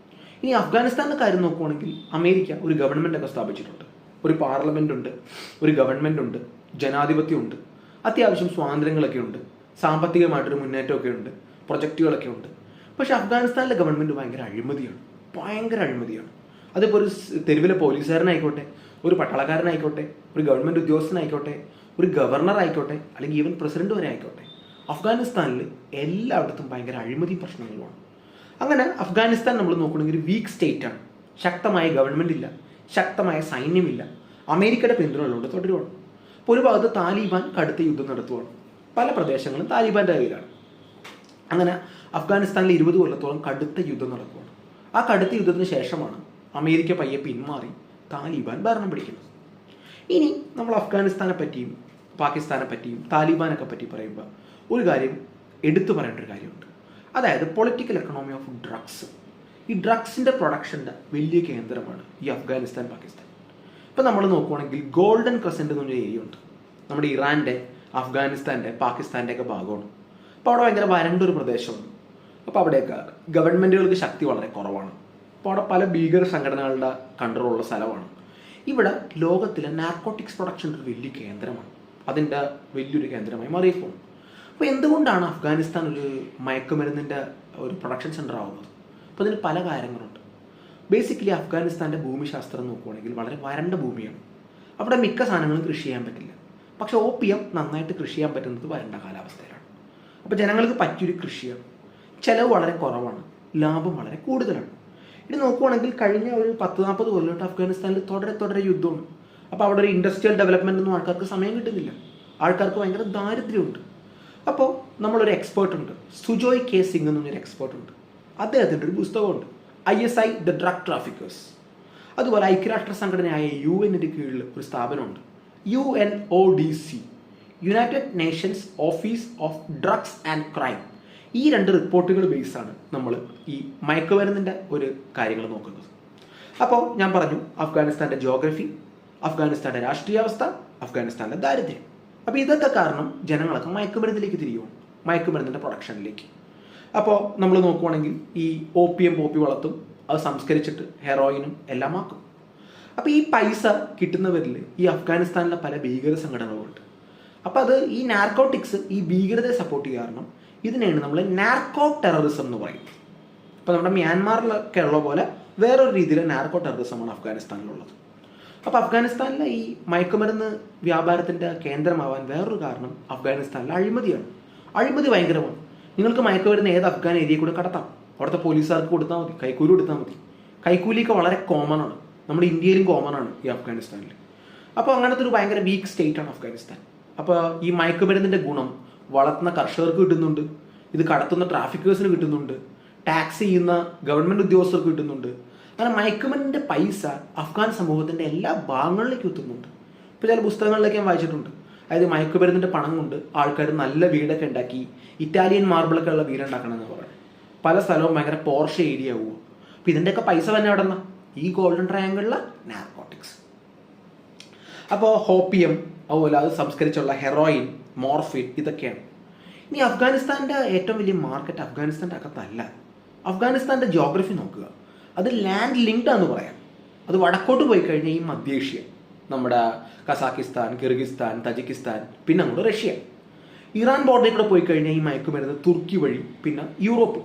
ഇനി അഫ്ഗാനിസ്ഥാൻ്റെ കാര്യം നോക്കുവാണെങ്കിൽ അമേരിക്ക ഒരു ഗവൺമെൻറ്റൊക്കെ സ്ഥാപിച്ചിട്ടുണ്ട്. ഒരു പാർലമെൻ്റ് ഉണ്ട്, ഒരു ഗവൺമെൻറ് ഉണ്ട്, ജനാധിപത്യമുണ്ട്, അത്യാവശ്യം സ്വാതന്ത്ര്യങ്ങളൊക്കെ ഉണ്ട്, സാമ്പത്തികമായിട്ടൊരു മുന്നേറ്റമൊക്കെ ഉണ്ട്, പ്രൊജക്റ്റുകളൊക്കെ ഉണ്ട്. പക്ഷേ അഫ്ഗാനിസ്ഥാനിലെ ഗവൺമെൻറ് ഭയങ്കര അഴിമതിയാണ്. അതിപ്പോൾ ഒരു തെരുവിലെ പോലീസുകാരനായിക്കോട്ടെ, ഒരു പട്ടാളക്കാരനായിക്കോട്ടെ, ഒരു ഗവൺമെൻറ് ഉദ്യോഗസ്ഥനായിക്കോട്ടെ, ഒരു ഗവർണർ ആയിക്കോട്ടെ, അല്ലെങ്കിൽ ഈവൻ പ്രസിഡന്റ് വരെ ആയിക്കോട്ടെ, അഫ്ഗാനിസ്ഥാനിൽ എല്ലായിടത്തും ഭയങ്കര അഴിമതി പ്രശ്നങ്ങളുമാണ്. അങ്ങനെ അഫ്ഗാനിസ്ഥാൻ നമ്മൾ നോക്കുകയാണെങ്കിൽ ഒരു വീക്ക് സ്റ്റേറ്റ് ആണ്. ശക്തമായ ഗവൺമെൻറ് ഇല്ല, ശക്തമായ സൈന്യമില്ല, അമേരിക്കയുടെ പിന്തുണയുള്ളതുകൊണ്ട് തുടരുവാണ്. അപ്പോൾ ഒരു ഭാഗത്ത് താലിബാൻ കടുത്ത യുദ്ധം നടത്തുവാണ്, പല പ്രദേശങ്ങളും താലിബാൻ്റെ കയ്യിലാണ്. അങ്ങനെ അഫ്ഗാനിസ്ഥാനിൽ 20 കൊല്ലത്തോളം കടുത്ത യുദ്ധം നടക്കുകയാണ്. ആ കടുത്ത യുദ്ധത്തിന് ശേഷമാണ് അമേരിക്ക പയ്യെ പിന്മാറി താലിബാൻ ഭരണം പിടിക്കുന്നത്. ഇനി നമ്മൾ അഫ്ഗാനിസ്ഥാനെ പറ്റിയും പാകിസ്ഥാനെ പറ്റിയും താലിബാനൊക്കെ പറ്റി പറയുമ്പോൾ ഒരു കാര്യം എടുത്തു പറയേണ്ട ഒരു കാര്യമുണ്ട്. അതായത് പൊളിറ്റിക്കൽ എക്കണോമി ഓഫ് ഡ്രഗ്സ്. ഈ ഡ്രഗ്സിൻ്റെ പ്രൊഡക്ഷൻ്റെ വലിയ കേന്ദ്രമാണ് ഈ അഫ്ഗാനിസ്ഥാൻ പാകിസ്ഥാൻ. ഇപ്പം നമ്മൾ നോക്കുവാണെങ്കിൽ ഗോൾഡൻ ക്രസൻറ്റ് എന്ന് പറഞ്ഞൊരു ഏരിയ ഉണ്ട്. നമ്മുടെ ഇറാൻ്റെ, അഫ്ഗാനിസ്ഥാൻ്റെ, പാകിസ്ഥാൻ്റെ ഒക്കെ ഭാഗമാണ്. അപ്പോൾ അവിടെ ഭയങ്കര വരണ്ടൊരു പ്രദേശമാണ്. അപ്പോൾ അവിടെയൊക്കെ ഗവൺമെൻറ്റുകൾക്ക് ശക്തി വളരെ കുറവാണ്. അപ്പോൾ അവിടെ പല ഭീകര സംഘടനകളുടെ കൺട്രോളുള്ള സ്ഥലമാണ്. ഇവിടെ ലോകത്തിലെ നാർക്കോട്ടിക്സ് പ്രൊഡക്ഷൻ്റെ ഒരു വലിയ കേന്ദ്രമാണ്. അതിൻ്റെ വലിയൊരു കേന്ദ്രമായി മാറിയേക്കും. അപ്പോൾ എന്തുകൊണ്ടാണ് അഫ്ഗാനിസ്ഥാൻ ഒരു മയക്കുമരുന്നിൻ്റെ ഒരു പ്രൊഡക്ഷൻ സെൻ്റർ ആവുന്നത്? അപ്പോൾ അതിന് പല കാര്യങ്ങളുണ്ട്. ബേസിക്കലി അഫ്ഗാനിസ്ഥാൻ്റെ ഭൂമിശാസ്ത്രം നോക്കുകയാണെങ്കിൽ വളരെ വരണ്ട ഭൂമിയാണ്. അവിടെ മിക്ക സാധനങ്ങളും കൃഷി ചെയ്യാൻ പറ്റില്ല. പക്ഷേ ഓപ്പിയം നന്നായിട്ട് കൃഷി ചെയ്യാൻ പറ്റുന്നത് വരണ്ട കാലാവസ്ഥയിലാണ്. അപ്പോൾ ജനങ്ങൾക്ക് പറ്റിയൊരു കൃഷിയാണ്. ചിലവ് വളരെ കുറവാണ്, ലാഭം വളരെ കൂടുതലാണ്. ഇനി നോക്കുവാണെങ്കിൽ കഴിഞ്ഞ ഒരു 10-40 കൊല്ലമായിട്ട് അഫ്ഗാനിസ്ഥാനിൽ തുടരെ യുദ്ധമാണ്. അപ്പോൾ അവിടെ ഒരു ഇൻഡസ്ട്രിയൽ ഡെവലപ്മെൻ്റ് ഒന്നും ആൾക്കാർക്ക് സമയം കിട്ടുന്നില്ല. ആൾക്കാർക്ക് ഭയങ്കര ദാരിദ്ര്യമുണ്ട്. അപ്പോൾ നമ്മളൊരു എക്സ്പേർട്ട് ഉണ്ട്, സുജോയ് കെ സിംഗ് എന്ന് പറഞ്ഞൊരു എക്സ്പേർട്ട് ഉണ്ട്. അദ്ദേഹത്തിൻ്റെ ഒരു പുസ്തകമുണ്ട്, ISI ദ ഡ്രഗ് ട്രാഫിക്കേഴ്സ്. അതുപോലെ ഐക്യരാഷ്ട്ര സംഘടനയായ UN-ന്റെ കീഴിൽ ഒരു സ്ഥാപനമുണ്ട്, UNODC, United Nations office of drugs and crime. ഈ 2 റിപ്പോർട്ടുകൾ ബേസാണ് നമ്മൾ ഈ മയക്കുമരുന്നിൻ്റെ ഒരു കാര്യങ്ങൾ നോക്കുന്നത്. അപ്പോൾ ഞാൻ പറഞ്ഞു അഫ്ഗാനിസ്ഥാൻ്റെ ജിയോഗ്രഫി, അഫ്ഗാനിസ്ഥാൻ്റെ രാഷ്ട്രീയാവസ്ഥ, അഫ്ഗാനിസ്ഥാൻ്റെ ദാരിദ്ര്യം. അപ്പോൾ ഇതൊക്കെ കാരണം ജനങ്ങളൊക്കെ മയക്കുമരുന്നിലേക്ക് തിരിയുവാണ്, മയക്കുമരുന്നിൻ്റെ പ്രൊഡക്ഷനിലേക്ക്. അപ്പോൾ നമ്മൾ നോക്കുവാണെങ്കിൽ ഈ ഓപ്പിയം പോപ്പി വളർത്തും, അത് സംസ്കരിച്ചിട്ട് ഹെറോയിനും എല്ലാം ആക്കും. അപ്പോൾ ഈ പൈസ കിട്ടുന്നവരിൽ ഈ അഫ്ഗാനിസ്ഥാനിലെ പല ഭീകര സംഘടനകളുണ്ട്. അപ്പോൾ അത് ഈ നാർക്കോട്ടിക്സ്, ഈ ഭീകരതയെ സപ്പോർട്ട് ചെയ്യുക കാരണം ഇതിനെയാണ് നമ്മൾ നാർക്കോ ടെററിസം എന്ന് പറയുന്നത്. അപ്പോൾ നമ്മുടെ മ്യാൻമാറിലൊക്കെ ഉള്ള പോലെ വേറൊരു രീതിയിൽ നാർക്കോ ടെററിസമാണ് അഫ്ഗാനിസ്ഥാനിലുള്ളത്. അപ്പോൾ അഫ്ഗാനിസ്ഥാനിലെ ഈ മയക്കുമരുന്ന് വ്യാപാരത്തിൻ്റെ കേന്ദ്രമാവാൻ വേറൊരു കാരണം അഫ്ഗാനിസ്ഥാനിലെ അഴിമതിയാണ്. അഴിമതി ഭയങ്കരമാണ്. നിങ്ങൾക്ക് മയക്കുമരുന്ന് ഏത് അഫ്ഗാൻ ഏരിയയിൽ കൂടെ കടത്താം. അവിടുത്തെ പോലീസുകാർക്ക് കൊടുത്താൽ മതി, കൈക്കൂലി കൊടുത്താൽ മതി. കൈക്കൂലിയൊക്കെ വളരെ കോമൺ ആണ്, നമ്മുടെ ഇന്ത്യയിലും കോമൺ ആണ് ഈ അഫ്ഗാനിസ്ഥാനിൽ. അപ്പോൾ അങ്ങനത്തെ ഒരു ഭയങ്കര വീക്ക് സ്റ്റേറ്റ് ആണ് അഫ്ഗാനിസ്ഥാൻ. അപ്പോൾ ഈ മയക്കുമരുന്നിൻ്റെ ഗുണം വളർത്തുന്ന കർഷകർക്ക് കിട്ടുന്നുണ്ട്, ഇത് കടത്തുന്ന ട്രാഫിക്കേഴ്സിന് കിട്ടുന്നുണ്ട്, ടാക്സ് ചെയ്യുന്ന ഗവൺമെൻറ് ഉദ്യോഗസ്ഥർക്ക് കിട്ടുന്നുണ്ട്. അങ്ങനെ മയക്കുമരുന്നിൻ്റെ പൈസ അഫ്ഗാൻ സമൂഹത്തിൻ്റെ എല്ലാ ഭാഗങ്ങളിലേക്കും എത്തുന്നുണ്ട്. ഇപ്പോൾ ചില പുസ്തകങ്ങളിലൊക്കെ ഞാൻ വായിച്ചിട്ടുണ്ട്, അതായത് മയക്കുമരുന്നിൻ്റെ പണം കൊണ്ട് ആൾക്കാർ നല്ല വീടൊക്കെ ഉണ്ടാക്കി, ഇറ്റാലിയൻ മാർബിളൊക്കെ ഉള്ള വീടുണ്ടാക്കണമെന്ന് പറയുന്നത്. പല സ്ഥലവും ഭയങ്കര പോർഷ ഏരിയ ആവുക. അപ്പോൾ ഇതിൻ്റെയൊക്കെ പൈസ തന്നെ എവിടെ നിന്നാ? ഈ ഗോൾഡൻ ട്രയാങ്കിളിലെ നാർക്കോട്ടിക്സ്. അപ്പോൾ ഹോപ്പിയം, അതുപോലെ അത് സംസ്കരിച്ചുള്ള ഹെറോയിൻ, മോർഫിൻ, ഇതൊക്കെയാണ്. ഇനി അഫ്ഗാനിസ്ഥാൻ്റെ ഏറ്റവും വലിയ മാർക്കറ്റ് അഫ്ഗാനിസ്ഥാൻ്റെ അകത്തല്ല. അഫ്ഗാനിസ്ഥാൻ്റെ ജിയോഗ്രഫി നോക്കുക, അത് ലാൻഡ് ലിങ്ക്ഡ് ആണെന്ന് പറയാം. അത് വടക്കോട്ട് പോയി കഴിഞ്ഞാൽ ഈ മധ്യേഷ്യ, നമ്മുടെ കസാക്കിസ്ഥാൻ, കിർഗിസ്ഥാൻ, തജിക്കിസ്ഥാൻ, പിന്നെ അങ്ങോട്ട് റഷ്യ. ഇറാൻ ബോർഡറിൽ കൂടെ പോയി കഴിഞ്ഞാൽ ഈ മയക്കുമരുന്ന് തുർക്കി വഴി, പിന്നെ യൂറോപ്പ്,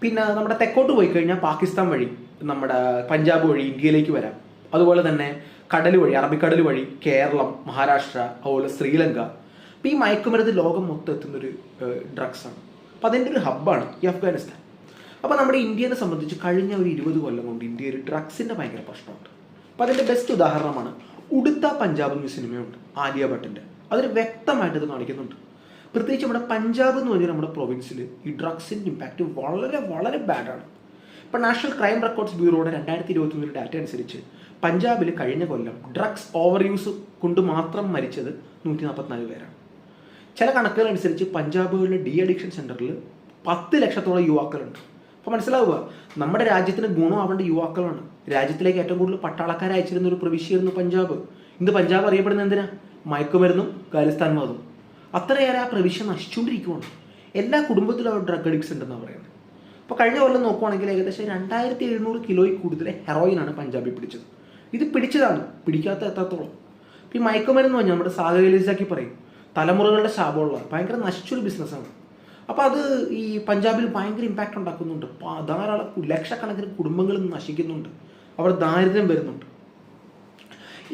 പിന്നെ നമ്മുടെ തെക്കോട്ട് പോയി കഴിഞ്ഞാൽ പാകിസ്ഥാൻ വഴി, നമ്മുടെ പഞ്ചാബ് വഴി ഇന്ത്യയിലേക്ക് വരാം. അതുപോലെ തന്നെ കടൽ വഴി, അറബിക്കടൽ വഴി കേരളം, മഹാരാഷ്ട്ര, അതുപോലെ ശ്രീലങ്ക. അപ്പോൾ ഈ മയക്കുമരുന്ന് ലോകം മൊത്തം എത്തുന്നൊരു ഡ്രഗ്സാണ്. അപ്പോൾ അതിൻ്റെ ഒരു ഹബ്ബാണ് ഈ അഫ്ഗാനിസ്ഥാൻ. അപ്പോൾ നമ്മുടെ ഇന്ത്യയെ സംബന്ധിച്ച് കഴിഞ്ഞ ഒരു 20 കൊല്ലം കൊണ്ട് ഇന്ത്യയിൽ ഡ്രഗ്സിൻ്റെ ഭയങ്കര പ്രശ്നമുണ്ട്. അപ്പോൾ അതിൻ്റെ ബെസ്റ്റ് ഉദാഹരണമാണ് ഉടുത്ത പഞ്ചാബ് എന്നൊരു സിനിമയുണ്ട്, ആലിയ ഭട്ടിൻ്റെ. അതിൽ വ്യക്തമായിട്ട് ഇത് കാണിക്കുന്നുണ്ട്. പ്രത്യേകിച്ച് നമ്മുടെ പഞ്ചാബ് എന്ന് പറഞ്ഞാൽ നമ്മുടെ പ്രൊവിൻസിൽ ഈ ഡ്രഗ്സിൻ്റെ ഇമ്പാക്റ്റ് വളരെ വളരെ ബാഡാണ്. ഇപ്പോൾ നാഷണൽ ക്രൈം റെക്കോർഡ്സ് ബ്യൂറോയുടെ 2021 ഡാറ്റ അനുസരിച്ച് പഞ്ചാബിൽ കഴിഞ്ഞ കൊല്ലം ഡ്രഗ്സ് ഓവർ യൂസ് കൊണ്ട് മാത്രം മരിച്ചത് 144 പേരാണ്. ചില കണക്കുകൾ അനുസരിച്ച് പഞ്ചാബുകളിലെ ഡി അഡിക്ഷൻ സെൻറ്ററിൽ 10 ലക്ഷത്തോളം യുവാക്കളുണ്ട്. അപ്പോൾ മനസ്സിലാവുക, നമ്മുടെ രാജ്യത്തിന് ഗുണമാവേണ്ട യുവാക്കളാണ്. രാജ്യത്തിലേക്ക് ഏറ്റവും കൂടുതൽ പട്ടാളക്കാരെ അയച്ചിരുന്ന ഒരു പ്രവിശ്യയായിരുന്നു പഞ്ചാബ്. ഇന്ന് പഞ്ചാബ് അറിയപ്പെടുന്നത് എന്തിനാ? മയക്കുമരുന്നും ഖാലിസ്ഥാൻ മതവും. അത്രയേറെ ആ പ്രവിശ്യ നശിച്ചുകൊണ്ടിരിക്കുകയാണ്. എല്ലാ കുടുംബത്തിലും അവർ ഡ്രഗ് അഡിക്ട്സ് ഉണ്ടെന്നാണ് പറയുന്നത്. അപ്പോൾ കഴിഞ്ഞ കൊല്ലം നോക്കുവാണെങ്കിൽ ഏകദേശം 2700 കിലോയിൽ കൂടുതൽ ഹെറോയിനാണ് പഞ്ചാബിൽ പിടിച്ചത്. ഇത് പിടിച്ചതാണ്, പിടിക്കാത്ത എത്രത്തോളം. ഈ മയക്കുമരുന്ന് പറഞ്ഞാൽ നമ്മുടെ സാഗരലിസാക്കി പറയും, തലമുറകളുടെ ശാപമുള്ള ഭയങ്കര നശിച്ചൊരു ബിസിനസ്സാണ്. അപ്പോൾ അത് ഈ പഞ്ചാബിൽ ഭയങ്കര ഇമ്പാക്റ്റ് ഉണ്ടാക്കുന്നുണ്ട്. ധാരാളം ലക്ഷക്കണക്കിന് കുടുംബങ്ങൾ നശിക്കുന്നുണ്ട്, അവിടെ ദാരിദ്ര്യം വരുന്നുണ്ട്.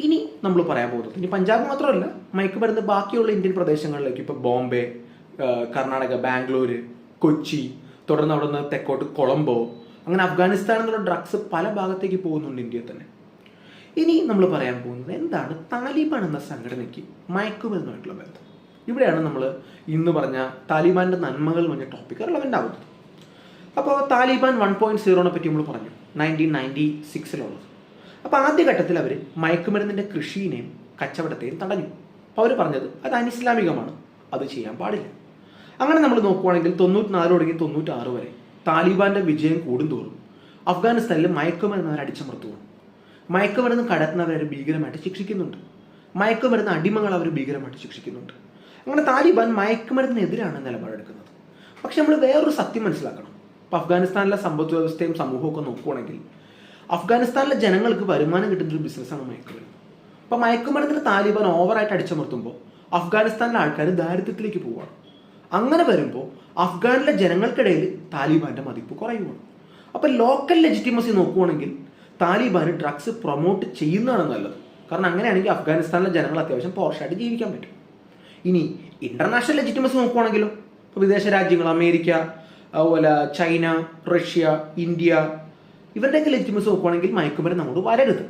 ഇനി നമ്മൾ പറയാൻ പോകുന്നത്, ഇനി പഞ്ചാബ് മാത്രമല്ല, മയക്കുമരുന്ന് ബാക്കിയുള്ള ഇന്ത്യൻ പ്രദേശങ്ങളിലേക്ക്, ഇപ്പോൾ ബോംബെ, കർണാടക, ബാംഗ്ലൂർ, കൊച്ചി, തുടർന്ന് അവിടെ നിന്ന് തെക്കോട്ട് കൊളംബോ, അങ്ങനെ അഫ്ഗാനിസ്ഥാനിൽ നിന്നുള്ള ഡ്രഗ്സ് പല ഭാഗത്തേക്ക് പോകുന്നുണ്ട് ഇന്ത്യയിൽ തന്നെ. ഇനി നമ്മൾ പറയാൻ പോകുന്നത് എന്താണ് താലിബാൻ എന്ന സംഘടനയ്ക്ക് മയക്കുമരുന്നുമായിട്ടുള്ള ബന്ധം. ഇവിടെയാണ് നമ്മൾ ഇന്ന് പറഞ്ഞ താലിബാൻ്റെ നന്മകൾ പറഞ്ഞ ടോപ്പിക് റിലവൻ്റ് ആവുന്നത്. അപ്പോൾ താലിബാൻ 1.0 പറ്റി നമ്മൾ പറഞ്ഞു, 1996 അപ്പോൾ ആദ്യഘട്ടത്തിൽ അവർ മയക്കുമരുന്നിൻ്റെ കൃഷിയെയും കച്ചവടത്തെയും തടഞ്ഞു. അപ്പോൾ അവർ പറഞ്ഞത് അത് അനിസ്ലാമികമാണ്, അത് ചെയ്യാൻ പാടില്ല. അങ്ങനെ നമ്മൾ നോക്കുവാണെങ്കിൽ 94 തുടങ്ങി 96 വരെ താലിബാൻ്റെ വിജയം കൂടുന്തോറും അഫ്ഗാനിസ്ഥാനിൽ മയക്കുമരുന്ന് അവർ അടിച്ചമർത്തുകയാണ്. മയക്കുമരുന്ന് കടത്തുന്നവരെ ഭീകരമായിട്ട് ശിക്ഷിക്കുന്നുണ്ട്, മയക്കുമരുന്ന് അടിമകൾ അവർ ഭീകരമായിട്ട് ശിക്ഷിക്കുന്നുണ്ട്. അങ്ങനെ താലിബാൻ മയക്കുമരുന്നിനെതിരാണ് നിലപാടെടുക്കുന്നത്. പക്ഷെ നമ്മൾ വേറൊരു സത്യം മനസ്സിലാക്കണം. ഇപ്പോൾ അഫ്ഗാനിസ്ഥാനിലെ സമ്പദ് വ്യവസ്ഥയും സമൂഹമൊക്കെ നോക്കുകയാണെങ്കിൽ അഫ്ഗാനിസ്ഥാനിലെ ജനങ്ങൾക്ക് വരുമാനം കിട്ടുന്നൊരു ബിസിനസ്സാണ് മയക്കുമരുന്ന്. അപ്പോൾ മയക്കുമരുന്നിന് താലിബാൻ ഓവറായിട്ട് അടിച്ചമർത്തുമ്പോൾ അഫ്ഗാനിസ്ഥാനിലെ ആൾക്കാർ ദാരിദ്ര്യത്തിലേക്ക് പോവുകയാണ്. അങ്ങനെ വരുമ്പോൾ അഫ്ഗാനിലെ ജനങ്ങൾക്കിടയിൽ താലിബാൻ്റെ മതിപ്പ് കുറയുകയാണ്. അപ്പോൾ ലോക്കൽ ലെജിറ്റിമസി നോക്കുകയാണെങ്കിൽ താലിബാൻ ഡ്രഗ്സ് പ്രൊമോട്ട് ചെയ്യുന്നതാണ് നല്ലത്. കാരണം അങ്ങനെയാണെങ്കിൽ അഫ്ഗാനിസ്ഥാനിലെ ജനങ്ങൾ അത്യാവശ്യം പോർഷായിട്ട് ജീവിക്കാൻ പറ്റും. ഇനി ഇൻ്റർനാഷണൽ ലെജിറ്റിമസി നോക്കുകയാണെങ്കിലും ഇപ്പോൾ വിദേശ രാജ്യങ്ങൾ അമേരിക്ക, അതുപോലെ ചൈന, റഷ്യ, ഇന്ത്യ, ഇവരുടെയൊക്കെ ലെജിറ്റിമസി നോക്കുകയാണെങ്കിൽ മയക്കുമരുന്ന് അങ്ങോട്ട് വരരുത്.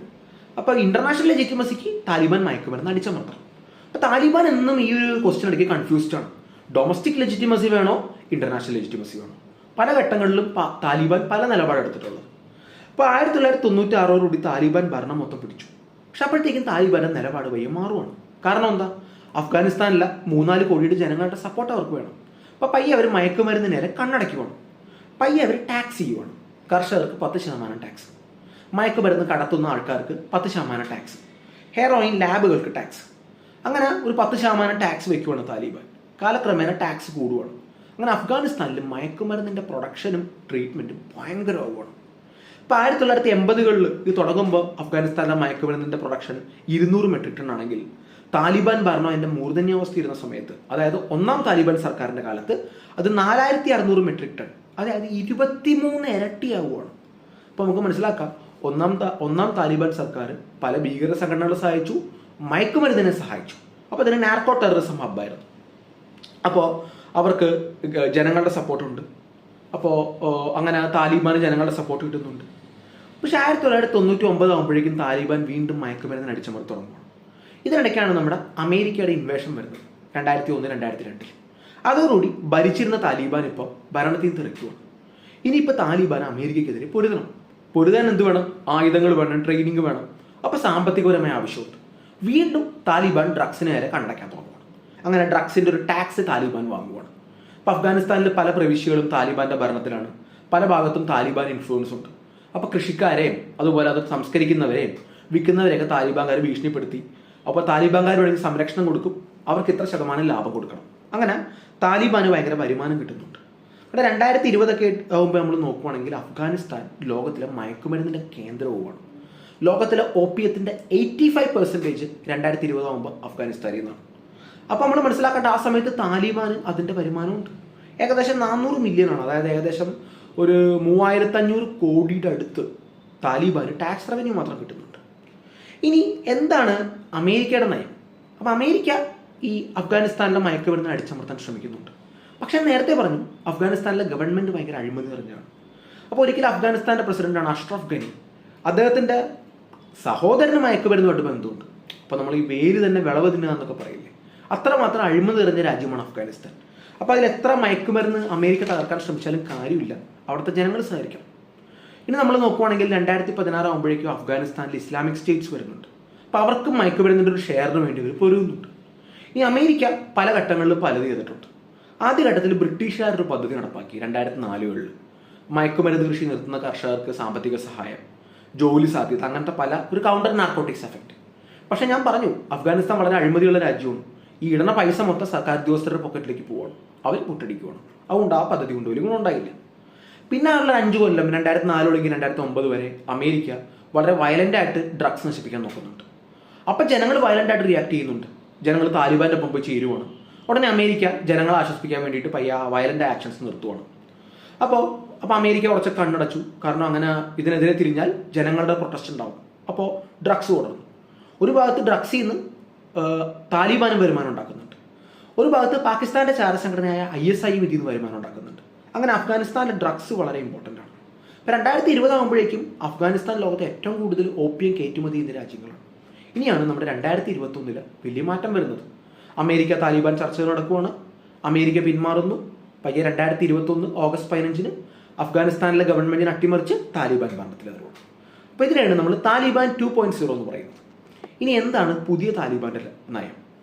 അപ്പോൾ ഇൻ്റർനാഷണൽ ലെജിറ്റിമസിക്ക് താലിബാൻ മയക്കുമരുന്ന് അടിച്ചമർത്തണം. അപ്പോൾ താലിബാൻ എന്നും ഈ ഒരു ക്വസ്റ്റ്യൻ ഇടയ്ക്ക് കൺഫ്യൂസ്ഡ് ആണ്. ഡൊമസ്റ്റിക് ലെജിറ്റിമസി വേണോ ഇൻ്റർനാഷണൽ ലെജിറ്റിമസി വേണോ? പല ഘട്ടങ്ങളിലും താലിബാൻ പല നിലപാടെടുത്തിട്ടുള്ളത്. അപ്പോൾ 1996 താലിബാൻ ഭരണം മൊത്തം പിടിച്ചു. പക്ഷെ അപ്പോഴത്തേക്കും താലിബാൻ്റെ നിലപാട് വയ്യ മാറുവാണ്. കാരണം എന്താ? അഫ്ഗാനിസ്ഥാനിലെ 3-4 കോടിയുടെ ജനങ്ങളുടെ സപ്പോർട്ട് അവർക്ക് വേണം. അപ്പോൾ പയ്യെ അവർ മയക്കുമരുന്ന് നേരെ കണ്ണടയ്ക്കുവാണ്. പയ്യെ അവർ ടാക്സ് ചെയ്യുവാണ്. കർഷകർക്ക് 10% ടാക്സ്, മയക്കുമരുന്ന് കടത്തുന്ന ആൾക്കാർക്ക് 10% ടാക്സ്, ഹെറോയിൻ ലാബുകൾക്ക് ടാക്സ്. അങ്ങനെ ഒരു 10% ടാക്സ് വെക്കുവാണ് താലിബാൻ. കാലക്രമേണ ടാക്സ് കൂടുവാണ്. അങ്ങനെ അഫ്ഗാനിസ്ഥാനിൽ മയക്കുമരുന്നിൻ്റെ പ്രൊഡക്ഷനും ട്രീറ്റ്മെൻറ്റും ഭയങ്കരമാവുകയാണ്. ഇപ്പോൾ 1980 ഇത് തുടങ്ങുമ്പോൾ അഫ്ഗാനിസ്ഥാനിലെ മയക്കുമരുന്നിൻ്റെ പ്രൊഡക്ഷൻ 200 മെട്രിക് ടൺ ആണെങ്കിൽ താലിബാൻ ഭരണം അതിൻ്റെ മൂർധന്യാവസ്ഥയിരുന്ന സമയത്ത്, അതായത് ഒന്നാം താലിബാൻ സർക്കാരിൻ്റെ കാലത്ത് അത് 4600 മെട്രിക് ടൺ, അതായത് 23 ഇരട്ടിയാവുകയാണ്. അപ്പോൾ നമുക്ക് മനസ്സിലാക്കാം, ഒന്നാം താലിബാൻ സർക്കാർ പല ഭീകര സംഘടനകളെ സഹായിച്ചു, മയക്കുമരുന്നിനെ സഹായിച്ചു. അപ്പോൾ അതിന് നാർക്കോ ടെററിസം ഹബ്ബായിരുന്നു. അപ്പോൾ അവർക്ക് ജനങ്ങളുടെ സപ്പോർട്ടുണ്ട്. അപ്പോൾ അങ്ങനെ താലിബാന് ജനങ്ങളുടെ സപ്പോർട്ട് കിട്ടുന്നുണ്ട്. പക്ഷേ 1999 ആകുമ്പോഴേക്കും താലിബാൻ വീണ്ടും മയക്കുമരുന്നിന് അടിച്ചമർത്തി തുടങ്ങുകയാണ്. ഇതിനിടയ്ക്കാണ് നമ്മുടെ അമേരിക്കയുടെ ഇൻവേഷൻ വരുന്നത് 2001-2002. അതോടുകൂടി ഭരിച്ചിരുന്ന താലിബാൻ ഇപ്പോൾ ഭരണത്തിൽ നിന്ന് തെറിക്കുകയാണ്. ഇനിയിപ്പോൾ താലിബാൻ അമേരിക്കയ്ക്കെതിരെ പൊരുതാൻ എന്ത് വേണം? ആയുധങ്ങൾ വേണം, ട്രെയിനിങ് വേണം. അപ്പോൾ സാമ്പത്തികപരമായ ആവശ്യമുണ്ട്. വീണ്ടും താലിബാൻ ഡ്രഗ്സിന് നേരെ കണ്ടയ്ക്കാൻ തുടങ്ങുകയാണ്. അങ്ങനെ ഡ്രഗ്സിൻ്റെ ഒരു ടാക്സ് താലിബാൻ വാങ്ങുകയാണ്. അപ്പോൾ അഫ്ഗാനിസ്ഥാനിൽ പല പ്രവിശ്യകളും താലിബാൻ്റെ ഭരണത്തിലാണ്, പല ഭാഗത്തും താലിബാൻ ഇൻഫ്ലുവൻസ് ഉണ്ട്. അപ്പോൾ കൃഷിക്കാരെയും അതുപോലെ അത് സംസ്കരിക്കുന്നവരെയും വിൽക്കുന്നവരെയൊക്കെ താലിബാൻകാർ ഭീഷണിപ്പെടുത്തി. അപ്പോൾ താലിബാൻകാർ വേണമെങ്കിൽ സംരക്ഷണം കൊടുക്കും, അവർക്ക് ഇത്ര ശതമാനം ലാഭം കൊടുക്കണം. അങ്ങനെ താലിബാന് ഭയങ്കര വരുമാനം കിട്ടുന്നുണ്ട്. അവിടെ 2020 ആകുമ്പോൾ നമ്മൾ നോക്കുവാണെങ്കിൽ അഫ്ഗാനിസ്ഥാൻ ലോകത്തിലെ മയക്കുമരുന്നിൻ്റെ കേന്ദ്രവുമാണ്. ലോകത്തിലെ ഓപ്പിയത്തിൻ്റെ 85% 2020 ആകുമ്പോൾ അഫ്ഗാനിസ്ഥാനിൽ നിന്നാണ്. അപ്പോൾ നമ്മൾ മനസ്സിലാക്കേണ്ട, ആ സമയത്ത് താലിബാന് അതിൻ്റെ വരുമാനമുണ്ട്. ഏകദേശം 400 മില്യണാണ്, അതായത് ഏകദേശം ഒരു 3500 കോടിയുടെ അടുത്ത് താലിബാന് ടാക്സ് റവന്യൂ മാത്രം കിട്ടുന്നുണ്ട്. ഇനി എന്താണ് അമേരിക്കയുടെ നയം? അപ്പോൾ അമേരിക്ക ഈ അഫ്ഗാനിസ്ഥാനിലെ മയക്കുമരുന്ന് അടിച്ചമർത്താൻ ശ്രമിക്കുന്നുണ്ട്. പക്ഷേ നേരത്തെ പറഞ്ഞു, അഫ്ഗാനിസ്ഥാനിലെ ഗവൺമെൻറ് ഭയങ്കര അഴിമതി നിറഞ്ഞാണ്. അപ്പോൾ ഒരിക്കലും അഫ്ഗാനിസ്ഥാൻ്റെ പ്രസിഡന്റാണ് അഷ്റഫ് ഗനി, അദ്ദേഹത്തിൻ്റെ സഹോദരന് മയക്കുമരുന്നുമായിട്ട് ബന്ധമുണ്ട്. അപ്പോൾ നമ്മൾ ഈ വേര് തന്നെ വിളവ് തിന്നുക എന്നൊക്കെ പറയില്ലേ, അത്രമാത്രം അഴിമതി നിറഞ്ഞ രാജ്യമാണ് അഫ്ഗാനിസ്ഥാൻ. അപ്പോൾ അതിൽ എത്ര മയക്കുമരുന്ന് അമേരിക്ക തകർക്കാൻ ശ്രമിച്ചാലും കാര്യമില്ല, അവിടുത്തെ ജനങ്ങൾ സഹകരിക്കണം. ഇനി നമ്മൾ നോക്കുവാണെങ്കിൽ 2016 ആകുമ്പോഴേക്കും അഫ്ഗാനിസ്ഥാനിൽ ഇസ്ലാമിക് സ്റ്റേറ്റ്സ് വരുന്നുണ്ട്. അപ്പോൾ അവർക്കും മയക്കുമരുന്നിൻ്റെ ഒരു ഷെയറിന് വേണ്ടി ഇവർ പൊരുതുന്നുണ്ട്. ഈ അമേരിക്ക പല ഘട്ടങ്ങളിലും പലത് ചെയ്തിട്ടുണ്ട്. ആദ്യഘട്ടത്തിൽ ബ്രിട്ടീഷുകാരൊരു പദ്ധതി നടപ്പാക്കി 2004 മയക്കുമരുന്ന് കൃഷി നിർത്തുന്ന കർഷകർക്ക് സാമ്പത്തിക സഹായം, ജോലി സാധ്യത, അങ്ങനത്തെ പല ഒരു കൗണ്ടർ നാർക്കോട്ടിക്സ് എഫക്റ്റ്. പക്ഷേ ഞാൻ പറഞ്ഞു, അഫ്ഗാനിസ്ഥാൻ വളരെ അഴിമതിയുള്ള രാജ്യമാണ്. ഈ ഇടുന്ന പൈസ മൊത്തം സർക്കാർ ഉദ്യോഗസ്ഥരുടെ പോക്കറ്റിലേക്ക് പോവാണ്, അവർ പുട്ടടിക്കുവാണ്. അതുകൊണ്ട് ആ പദ്ധതി കൊണ്ട് വലിയ ഗുണമുണ്ടായില്ല. പിന്നെ ഉള്ള 5 കൊല്ലം 2004 തുടങ്ങി 2009 വരെ അമേരിക്ക വളരെ വയലൻ്റായിട്ട് ഡ്രഗ്സ് നശിപ്പിക്കാൻ നോക്കുന്നുണ്ട്. അപ്പം ജനങ്ങൾ വയലൻ്റായിട്ട് റിയാക്ട് ചെയ്യുന്നുണ്ട്. ജനങ്ങൾ താലിബാൻ്റെ ഒപ്പം പോയി ചേരുവാണ്. ഉടനെ അമേരിക്ക ജനങ്ങളെ ആശ്വസിപ്പിക്കാൻ വേണ്ടിയിട്ട് പയ്യ വയലൻ്റ് ആക്ഷൻസ് നിർത്തുവാണ്. അപ്പോൾ അമേരിക്ക കുറച്ച് കണ്ണടച്ചു. കാരണം അങ്ങനെ ഇതിനെതിരെ തിരിഞ്ഞാൽ ജനങ്ങളുടെ പ്രൊട്ടസ്റ്റ് ഉണ്ടാവും. അപ്പോൾ ഡ്രഗ്സ് തുടർന്നു. ഒരു ഭാഗത്ത് ഡ്രഗ്സിൽ നിന്ന് താലിബാനും വരുമാനം ഉണ്ടാക്കുന്നുണ്ട്, ഒരു ഭാഗത്ത് പാകിസ്ഥാൻ്റെ ചാരസംഘടനയായ ISI ഇതിൽ നിന്ന് വരുമാനം ഉണ്ടാക്കുന്നുണ്ട്. അങ്ങനെ അഫ്ഗാനിസ്ഥാനിലെ ഡ്രഗ്സ് വളരെ ഇമ്പോർട്ടൻ്റ് ആണ്. ഇപ്പോൾ 2020 ആകുമ്പോഴേക്കും അഫ്ഗാനിസ്ഥാൻ ലോകത്തെ ഏറ്റവും കൂടുതൽ ഓപ്പിയം കയറ്റുമതി ചെയ്യുന്ന രാജ്യങ്ങളാണ്. ഇനിയാണ് നമ്മുടെ 2021 വലിയ മാറ്റം വരുന്നത്. അമേരിക്ക താലിബാൻ ചർച്ചകൾ നടക്കുവാണ്. അമേരിക്ക പിന്മാറുന്നു. പയ്യെ 2021 ഓഗസ്റ്റ് 15 അഫ്ഗാനിസ്ഥാനിലെ ഗവൺമെന്റിനെ അട്ടിമറിച്ച് താലിബാൻ ഭരണത്തിലേറും. അപ്പോൾ ഇതിനെയാണ് നമ്മൾ താലിബാൻ 2.0 എന്ന് പറയുന്നത്. ഇനി എന്താണ് പുതിയ താലിബാന്റെ നയം?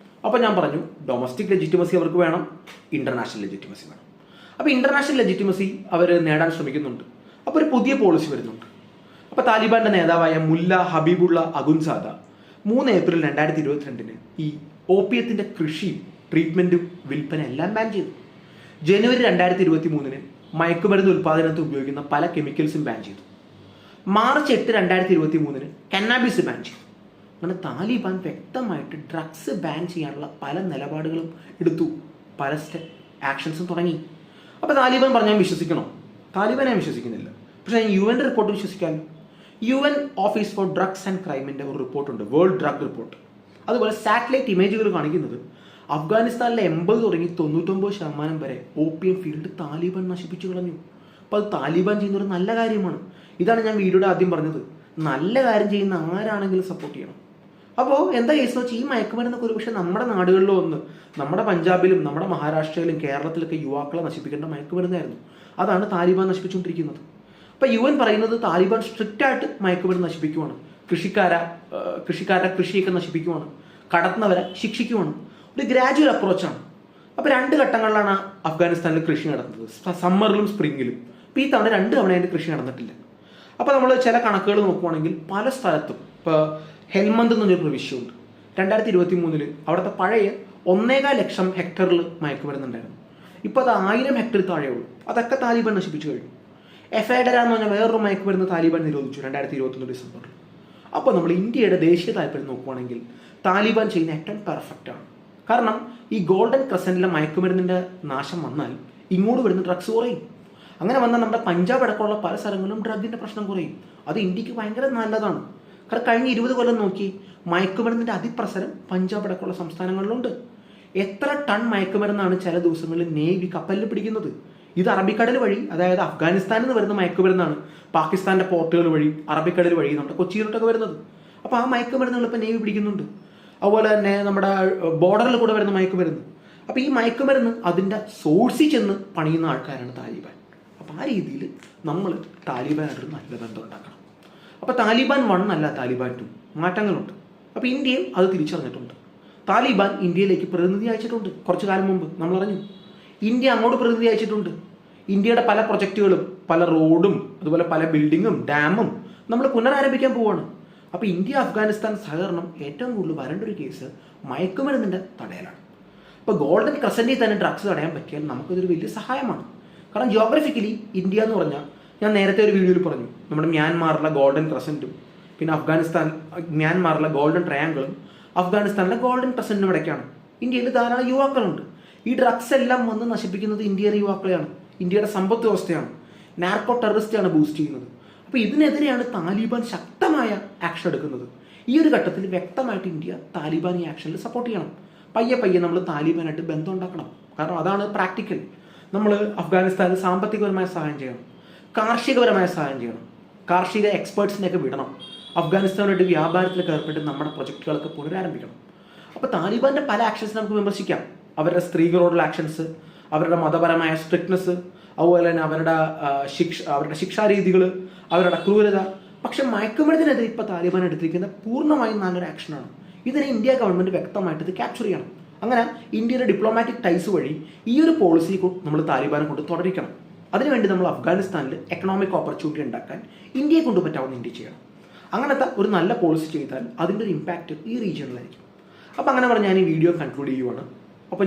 അപ്പോൾ ഞാൻ പറഞ്ഞു, ഡൊമസ്റ്റിക് ലെജിറ്റിമസി അവർക്ക് വേണം, ഇന്റർനാഷണൽ ലെജിറ്റിമസി വേണം. അപ്പോൾ ഇന്റർനാഷണൽ ലെജിറ്റിമസി അവർ നേടാൻ ശ്രമിക്കുന്നുണ്ട്. അപ്പോൾ ഒരു പുതിയ പോളിസി വരുന്നുണ്ട്. അപ്പോൾ താലിബാന്റെ നേതാവായ മുല്ല ഹബീബുള്ള അഖുൻസാദ 3 ഏപ്രിൽ 2022 ഈ ഓപ്പിയത്തിന്റെ കൃഷിയും ട്രീറ്റ്മെന്റും വിൽപ്പന എല്ലാം ബാൻ ചെയ്തു. ജനുവരി 2023 മയക്കുമരുന്ന് ഉൽപ്പാദനത്തിൽ ഉപയോഗിക്കുന്ന പല കെമിക്കൽസും ബാൻ ചെയ്തു. മാർച്ച് 8, 2023 കന്നാബിസ് ബാൻ ചെയ്തു. അങ്ങനെ താലിബാൻ വ്യക്തമായിട്ട് ഡ്രഗ്സ് ബാൻ ചെയ്യാനുള്ള പല നിലപാടുകളും എടുത്തു, പല ആക്ഷൻസും തുടങ്ങി. അപ്പോൾ താലിബാൻ പറഞ്ഞാൽ വിശ്വസിക്കണോ? താലിബാൻ ഞാൻ വിശ്വസിക്കുന്നില്ല. പക്ഷേ ഞാൻ UN റിപ്പോർട്ട് വിശ്വസിക്കാമല്ലോ. UN office for drugs and ക്രൈമിൻ്റെ ഒരു റിപ്പോർട്ടുണ്ട്, വേൾഡ് ഡ്രഗ് റിപ്പോർട്ട്. അതുപോലെ സാറ്റലൈറ്റ് ഇമേജുകൾ കാണിക്കുന്നത് അഫ്ഗാനിസ്ഥാനിലെ 80 തുടങ്ങി 99% വരെ ഓപ്പിയം ഫീൽഡ് താലിബാൻ നശിപ്പിച്ചു കളഞ്ഞു. അപ്പോൾ അത് താലിബാൻ ചെയ്യുന്ന ഒരു നല്ല കാര്യമാണ്. ഇതാണ് ഞാൻ വീഡിയോയുടെ ആദ്യം പറഞ്ഞത്, നല്ല കാര്യം ചെയ്യുന്ന ആരാണെങ്കിലും സപ്പോർട്ട് ചെയ്യണം. അപ്പോൾ എന്താ കേസ് വെച്ചാൽ ഈ മയക്കുമരുന്നൊക്കെ ഒരു പക്ഷേ നമ്മുടെ നാടുകളിലോ നമ്മുടെ പഞ്ചാബിലും നമ്മുടെ മഹാരാഷ്ട്രയിലും കേരളത്തിലൊക്കെ യുവാക്കളെ നശിപ്പിക്കേണ്ട മയക്കുമരുന്നായിരുന്നു. അതാണ് താലിബാൻ നശിപ്പിച്ചുകൊണ്ടിരിക്കുന്നത്. അപ്പോൾ UN പറയുന്നത് താലിബാൻ സ്ട്രിക്റ്റ് ആയിട്ട് മയക്കുമരുന്ന് നശിപ്പിക്കുവാണ്, കൃഷിക്കാരുടെ കൃഷിയൊക്കെ നശിപ്പിക്കുവാണ്, കടത്തുന്നവരെ ശിക്ഷിക്കുവാണ്. ഒരു ഗ്രാജുവൽ അപ്രോച്ചാണ്. അപ്പോൾ 2 ഘട്ടങ്ങളിലാണ് അഫ്ഗാനിസ്ഥാനിൽ കൃഷി നടന്നത്, സമ്മറിലും സ്പ്രിങ്ങിലും. അപ്പോൾ ഈ തവണ 2 തവണ അതിൻ്റെ കൃഷി നടന്നിട്ടില്ല. അപ്പോൾ നമ്മൾ ചില കണക്കുകൾ നോക്കുവാണെങ്കിൽ പല സ്ഥലത്തും, ഇപ്പോൾ ഹെൽമന്ദ് എന്നൊരു പ്രവിശ്യമുണ്ട്, 2023 അവിടുത്തെ പഴയ 1.25 ലക്ഷം ഹെക്ടറിൽ മയക്കുമരുന്നുണ്ടായിരുന്നു. ഇപ്പോൾ അത് 1000 ഹെക്ടർ താഴെ ഉള്ളൂ. അതൊക്കെ താലിബാൻ നശിപ്പിച്ചു കഴിഞ്ഞു. എഫേഡര എന്ന് പറഞ്ഞാൽ വേറൊരു മയക്കുമരുന്ന് താലിബാൻ നിരോധിച്ചു 2021 ഡിസംബറിൽ. അപ്പോൾ നമ്മൾ ഇന്ത്യയുടെ ദേശീയ താല്പര്യം നോക്കുവാണെങ്കിൽ താലിബാൻ ചെയ്യുന്ന ഏറ്റവും പെർഫെക്റ്റ് ആണ്. കാരണം ഈ ഗോൾഡൻ ക്രസൻറ്റിലെ മയക്കുമരുന്നിൻ്റെ നാശം വന്നാൽ ഇങ്ങോട്ട് വരുന്ന ഡ്രഗ്സ് കുറയും. അങ്ങനെ വന്നാൽ നമ്മുടെ പഞ്ചാബ് അടക്കമുള്ള പല സ്ഥലങ്ങളിലും ഡ്രഗിൻ്റെ പ്രശ്നം കുറയും. അത് ഇന്ത്യക്ക് ഭയങ്കര നല്ലതാണ്. കാരണം കഴിഞ്ഞ 20 കൊല്ലം നോക്കി മയക്കുമരുന്നിൻ്റെ അതിപ്രസരം പഞ്ചാബ് അടക്കമുള്ള സംസ്ഥാനങ്ങളിലുണ്ട്. എത്ര ടൺ മയക്കുമരുന്നാണ് ചില ദിവസങ്ങളിൽ നേവി കപ്പലിൽ പിടിക്കുന്നത്? ഇത് അറബിക്കടൽ വഴി, അതായത് അഫ്ഗാനിസ്ഥാനിൽ നിന്ന് വരുന്ന മയക്കുമരുന്നാണ് പാകിസ്ഥാൻ്റെ പോർട്ടുകൾ വഴി, അറബിക്കടൽ വഴി നമ്മുടെ കൊച്ചിയിലോട്ടൊക്കെ വരുന്നത്. അപ്പോൾ ആ മയക്കുമരുന്നുകൾ ഇപ്പോൾ നേവി പിടിക്കുന്നുണ്ട്. അതുപോലെ തന്നെ നമ്മുടെ ബോർഡറിൽ കൂടെ വരുന്ന മയക്കുമരുന്ന്. അപ്പോൾ ഈ മയക്കുമരുന്ന് അതിൻ്റെ സോഴ്സിൽ ചെന്ന് പണിയുന്ന ആൾക്കാരാണ് താലിബാൻ. അപ്പോൾ ആ രീതിയിൽ നമ്മൾ താലിബാനായിട്ടൊരു നല്ല ബന്ധം ഉണ്ടാക്കണം. അപ്പോൾ താലിബാൻ 1 അല്ല, താലിബാൻ 2 മാറ്റങ്ങളുണ്ട്. അപ്പോൾ ഇന്ത്യയും അത് തിരിച്ചറിഞ്ഞിട്ടുണ്ട്. താലിബാൻ ഇന്ത്യയിലേക്ക് പ്രതിനിധി അയച്ചിട്ടുണ്ട്. കുറച്ചു കാലം മുമ്പ് നമ്മളറിഞ്ഞു. ഇന്ത്യ അങ്ങോട്ട് പ്രതിനിധി അയച്ചിട്ടുണ്ട്. ഇന്ത്യയുടെ പല പ്രൊജക്റ്റുകളും, പല റോഡും, അതുപോലെ പല ബിൽഡിങ്ങും ഡാമും നമ്മൾ പുനരാരംഭിക്കാൻ പോവുകയാണ്. അപ്പോൾ ഇന്ത്യ അഫ്ഗാനിസ്ഥാൻ സഹകരണം ഏറ്റവും കൂടുതൽ വരേണ്ട ഒരു കേസ് മയക്കുമരുന്നിൻ്റെ തടയലാണ്. ഇപ്പോൾ ഗോൾഡൻ ക്രസൻറ്റിൽ തന്നെ ഡ്രഗ്സ് തടയാൻ പറ്റിയാൽ നമുക്കിതൊരു വലിയ സഹായമാണ്. കാരണം ജിയോഗ്രഫിക്കലി ഇന്ത്യ എന്ന് പറഞ്ഞാൽ, ഞാൻ നേരത്തെ ഒരു വീഡിയോയിൽ പറഞ്ഞു, നമ്മുടെ മ്യാൻമാറിലെ ഗോൾഡൻ ക്രസൻറ്റും പിന്നെ മ്യാൻമാറിലെ ഗോൾഡൻ ട്രയാങ്കിളും അഫ്ഗാനിസ്ഥാനിലെ ഗോൾഡൻ ക്രസൻറ്റിനും ഇടയ്ക്കാണ്. ഇന്ത്യയിൽ ധാരാളം യുവാക്കളുണ്ട്. ഈ ഡ്രഗ്സ് എല്ലാം വന്ന് നശിപ്പിക്കുന്നത് ഇന്ത്യയിലെ യുവാക്കളെയാണ്, ഇന്ത്യയുടെ സമ്പദ് വ്യവസ്ഥയാണ്, നാർക്കോ ടെററിസ്റ്റാണ് ബൂസ്റ്റ് ചെയ്യുന്നത്. അപ്പോൾ ഇതിനെതിരെയാണ് താലിബാൻ ശക്തമായ ആക്ഷൻ എടുക്കുന്നത്. ഈ ഒരു ഘട്ടത്തിൽ വ്യക്തമായിട്ട് ഇന്ത്യ താലിബാൻ ഈ ആക്ഷനിൽ സപ്പോർട്ട് ചെയ്യണം. പയ്യെ നമ്മൾ താലിബാനായിട്ട് ബന്ധം ഉണ്ടാക്കണം. കാരണം അതാണ് പ്രാക്ടിക്കൽ. നമ്മൾ അഫ്ഗാനിസ്ഥാന് സാമ്പത്തികപരമായ സഹായം ചെയ്യണം, കാർഷികപരമായ സഹായം ചെയ്യണം, കാർഷിക എക്സ്പേർട്സിനെയൊക്കെ വിടണം, അഫ്ഗാനിസ്ഥാനായിട്ട് വ്യാപാരത്തിലൊക്കെ ഏർപ്പെട്ട് നമ്മുടെ പ്രൊജക്റ്റുകളൊക്കെ പുനരാരംഭിക്കണം. അപ്പോൾ താലിബാൻ്റെ പല ആക്ഷൻസ് നമുക്ക് വിമർശിക്കാം. അവരുടെ സ്ത്രീകളോടുള്ള ആക്ഷൻസ്, അവരുടെ മതപരമായ സ്ട്രിക്ട്നെസ്, അതുപോലെ തന്നെ അവരുടെ ശിക്ഷാരീതികൾ, അവരുടെ ക്രൂരത. പക്ഷെ മയക്കുമരുന്നിനെതിരെ ഇപ്പോൾ താലിബാൻ എടുത്തിരിക്കുന്ന പൂർണ്ണമായും നല്ലൊരു ആക്ഷനാണ്. ഇതിനെ ഇന്ത്യ ഗവൺമെൻറ് വ്യക്തമായിട്ട് ഇത് ക്യാപ്ചർ ചെയ്യണം. അങ്ങനെ ഇന്ത്യയുടെ ഡിപ്ലോമാറ്റിക് ടൈസ് വഴി ഈ ഒരു പോളിസി നമ്മൾ താലിബാനെ കൊണ്ട് തുടരിക്കണം. അതിനുവേണ്ടി നമ്മൾ അഫ്ഗാനിസ്ഥാനിൽ എക്കണോമിക് ഓപ്പർച്യൂണിറ്റി ഉണ്ടാക്കാൻ ഇന്ത്യയെ കൊണ്ട് പറ്റാവുന്ന ഇന്ത്യ ചെയ്യണം. അങ്ങനത്തെ ഒരു നല്ല പോളിസി ചെയ്താൽ അതിൻ്റെ ഒരു ഇമ്പാക്റ്റ് ഈ റീജിയനിലായിരിക്കും. അപ്പോൾ അങ്ങനെ പറഞ്ഞ് ഞാൻ ഈ വീഡിയോ കൺക്ലൂഡ് ചെയ്യുവാണ്. അപ്പോൾ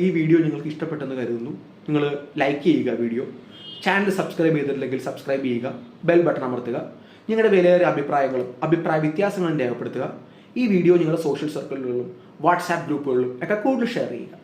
ഈ വീഡിയോ നിങ്ങൾക്ക് ഇഷ്ടപ്പെട്ടെന്ന് കരുതുന്നു. നിങ്ങൾ ലൈക്ക് ചെയ്യുക വീഡിയോ, ചാനൽ സബ്സ്ക്രൈബ് ചെയ്തിട്ടില്ലെങ്കിൽ സബ്സ്ക്രൈബ് ചെയ്യുക, ബെൽ ബട്ടൺ അമർത്തുക, നിങ്ങളുടെ വിലയേറിയ അഭിപ്രായ വ്യത്യാസങ്ങളും രേഖപ്പെടുത്തുക. ഈ വീഡിയോ നിങ്ങളുടെ സോഷ്യൽ സർക്കിളുകളിലും വാട്സാപ്പ് ഗ്രൂപ്പുകളിലും ഒക്കെ കൂടുതൽ ഷെയർ ചെയ്യുക.